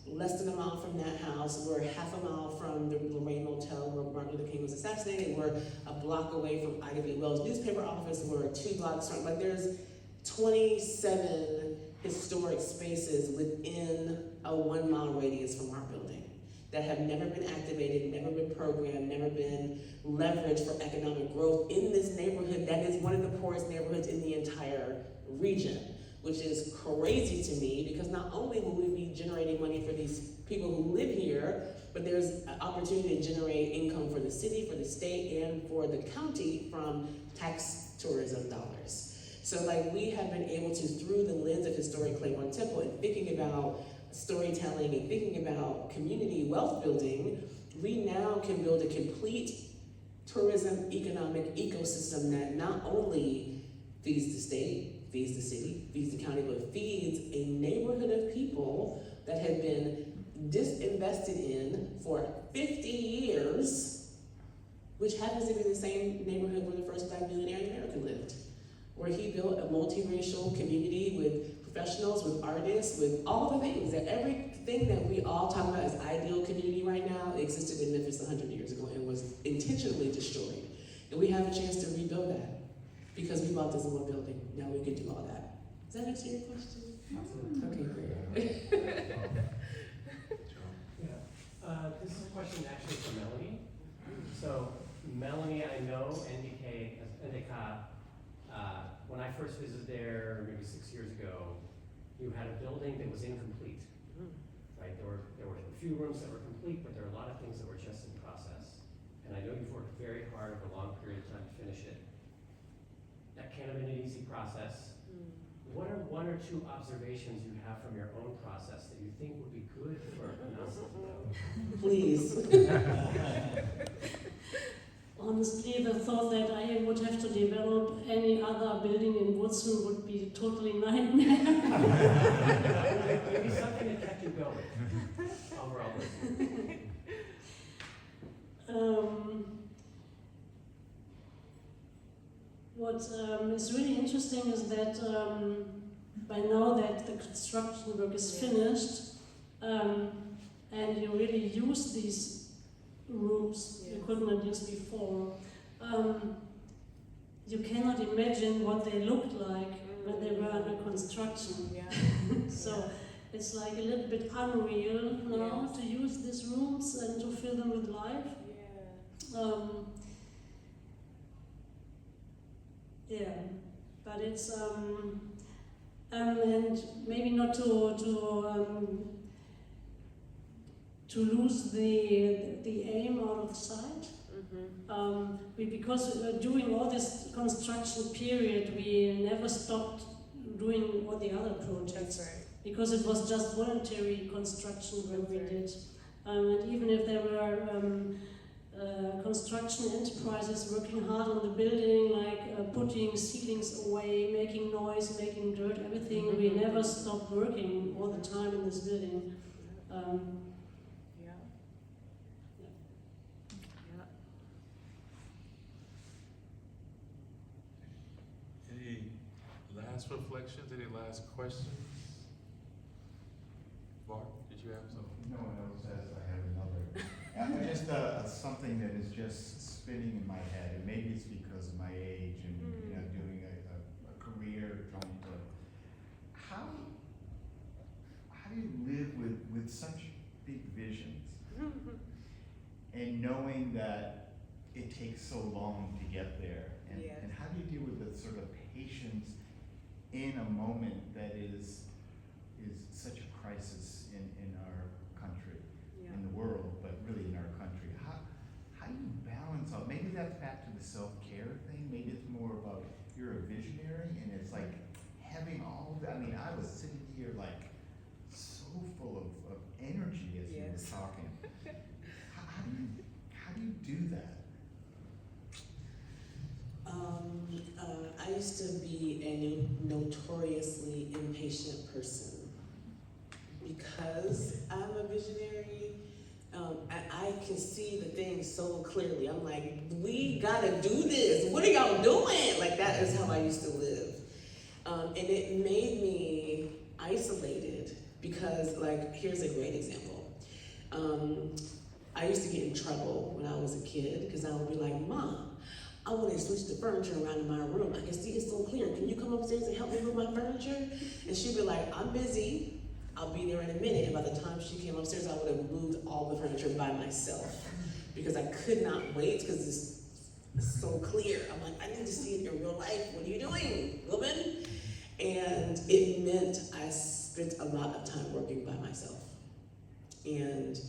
less than a mile from that house. We're half a mile from the Lorraine Motel where Martin Luther King was assassinated. We're a block away from Ida B. Wells' newspaper office. We're 2 blocks from, like there's 27 historic spaces within a 1 mile radius from our building that have never been activated, never been programmed, never been leveraged for economic growth in this neighborhood that is one of the poorest neighborhoods in the entire region. Which is crazy to me, because not only will we be generating money for these people who live here, but there's an opportunity to generate income for the city, for the state, and for the county from tax tourism dollars. So like we have been able to, through the lens of historic Clayborn Temple and thinking about storytelling and thinking about community wealth building, we now can build a complete tourism economic ecosystem that not only feeds the state, feeds the city, feeds the county, but feeds a neighborhood of people that have been disinvested in for 50 years, which happens to be the same neighborhood where the first Black millionaire in America lived, where he built a multiracial community with professionals, with artists, with all the things, that everything that we all talk about as ideal community right now existed in Memphis 100 years ago and was intentionally destroyed. And we have a chance to rebuild that. Because we bought this in one building, now we can do all that. Does that answer your question? Absolutely. Okay, great. This is a question actually for Melanie. So, Melanie, I know NDK, when I first visited there maybe 6 years ago, you had a building that was incomplete. Right? There were a few rooms that were complete, but there were a lot of things that were just in process. And I know you've worked very hard over a long period of time to finish it. That can't have been an easy process. What are 1 or 2 observations you have from your own process that you think would be good for Anasa to know? Please. Honestly, the thought that I would have to develop any other building in Wurzen would be a totally nightmare. Maybe something that kept you going over all this. What is really interesting is that by now that the construction work is finished, and you really use these rooms you couldn't have used before, you cannot imagine what they looked like when they were under construction. So it's like a little bit unreal now to use these rooms and to fill them with life. But it's and maybe not to lose the aim out of sight. Because during all this construction period, we never stopped doing all the other projects. That's right. Because it was just voluntary construction when we did. And even if there were construction enterprises working hard on the building, like putting ceilings away, making noise, making dirt, everything, we never stopped working all the time in this building. Any last reflections? Any last questions? Mark, did you have something? No one else says I have another. Just something that is just spinning in my head, and maybe it's because of my age and, you know, doing a career trying to, how do you live with such big visions? And knowing that it takes so long to get there, and, Yes. and how do you deal with the sort of patience in a moment that is such a crisis in our country, in the world, but really in our country? How do you balance out? Maybe that's back to the self-care thing. Maybe it's more about you're a visionary, and it's like having all of that. I mean, I was sitting here like so full of energy as you were talking. How do you do that? I used to be a notoriously impatient person because I'm a visionary. I can see the things so clearly. I'm like, we gotta do this. What are y'all doing? Like, that is how I used to live. And it made me isolated because, like, here's a great example. I used to get in trouble when I was a kid because I would be like, Mom, I want to switch the furniture around in my room. I can see it so clear. Can you come upstairs and help me move my furniture? And she'd be like, I'm busy. I'll be there in a minute. And by the time she came upstairs, I would have moved all the furniture by myself because I could not wait because it's so clear. I'm like, I need to see it in real life. What are you doing, woman? And it meant I spent a lot of time working by myself. And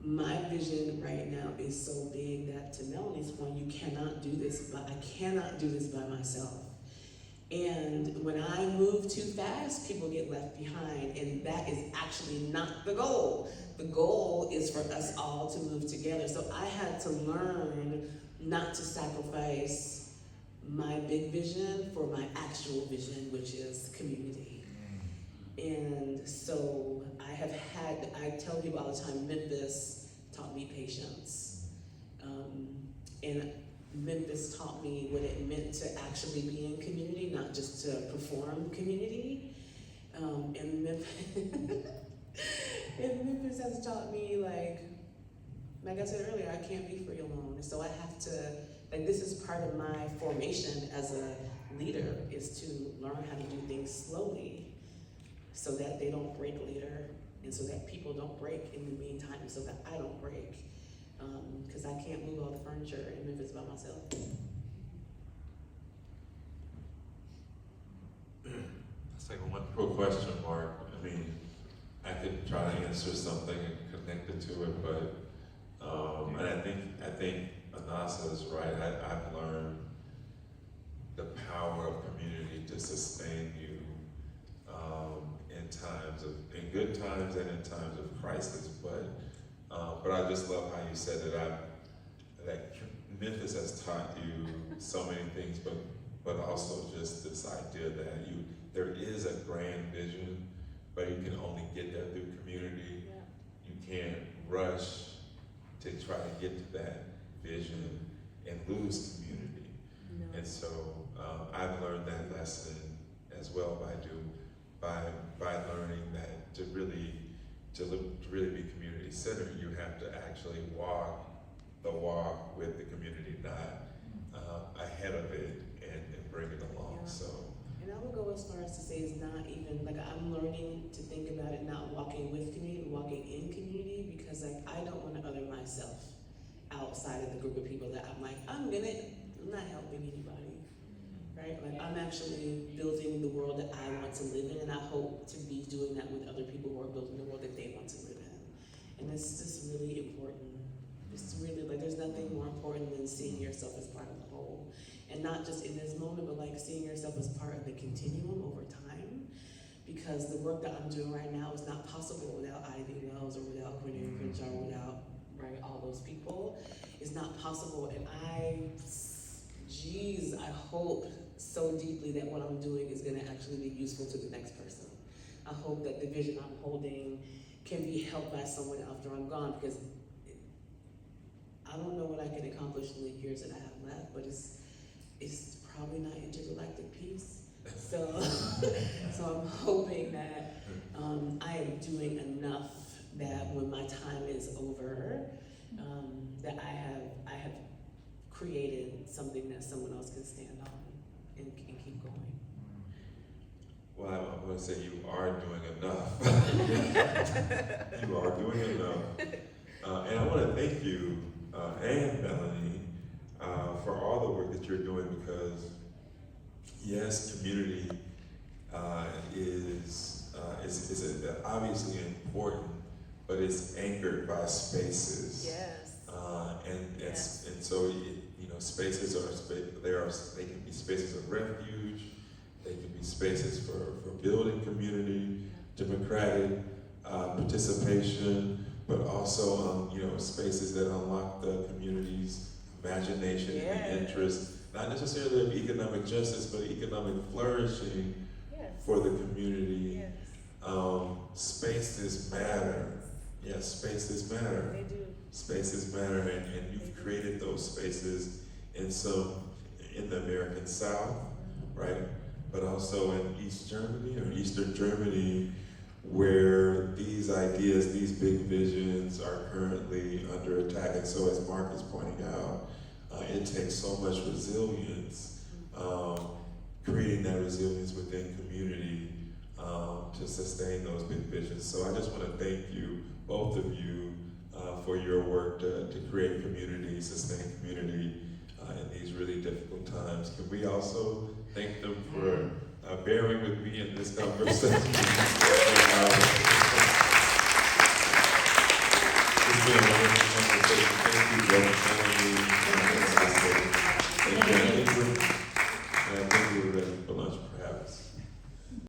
my vision right now is so big that, to Melanie's point, you cannot do this, but I cannot do this by myself. And when I move too fast, people get left behind, and that is actually not the goal. The goal is for us all to move together. So I had to learn not to sacrifice my big vision for my actual vision, which is community. And so I tell people all the time, Memphis taught me patience. And Memphis taught me what it meant to actually be in community, not just to perform community. And Memphis has taught me, like I said earlier, I can't be free alone. And so I have to, this is part of my formation as a leader, is to learn how to do things slowly so that they don't break later, and so that people don't break in the meantime, so that I don't break. Because I can't move all the furniture in Memphis by myself. That's like one pro question, Mark. I mean, I could try to answer something and connect it to it, but and I think Anasa is right. I've learned the power of community to sustain you in good times and in times of crisis. But I just love how you said that Memphis has taught you so many things, but also just this idea that there is a grand vision, but you can only get there through community. Yeah. You can't rush to try to get to that vision and lose community. No. And so I've learned that lesson as well by learning that to really be community centered, you have to actually walk the walk with the community, not ahead of it and bring it along. Yeah. So. And I would go as far as to say it's not even, I'm learning to think about it not walking with community, but walking in community, because I don't want to other myself outside of the group of people that I'm like, I'm not helping anybody, right? I'm actually building the world that I want to live in, and I hope to be doing that with other people who are building the world that they want to live in. And it's just really important. It's really, there's nothing more important than seeing yourself as part of the whole. And not just in this moment, but seeing yourself as part of the continuum over time. Because the work that I'm doing right now is not possible without Ivy Wells or without Cornelia Crenshaw or without, all those people. It's not possible. And I hope so deeply that what I'm doing is gonna actually be useful to the next person. I hope that the vision I'm holding can be helped by someone after I'm gone, because I don't know what I can accomplish in the years that I have left, but it's probably not intergalactic peace. So, so I'm hoping that I am doing enough that when my time is over, that I have created something that someone else can stand on and keep going. Well, I want to say you are doing enough. You are doing enough. And I want to thank you and Melanie for all the work that you're doing, because yes, community is obviously important, but it's anchored by spaces. Yes. And so spaces they can be spaces of refuge. They can be spaces for building community, democratic participation, but also spaces that unlock the community's imagination and interest, not necessarily of economic justice, but economic flourishing for the community. Spaces matter. Yes, spaces matter. They do. Spaces matter, and you've created those spaces in the American South, right? But also in East Germany or Eastern Germany, where these ideas, these big visions are currently under attack. And so, as Mark is pointing out, it takes so much resilience, creating that resilience within community to sustain those big visions. So I just want to thank you, both of you, for your work to create community, sustain community in these really difficult times. Can we also thank them for bearing with me in this conversation?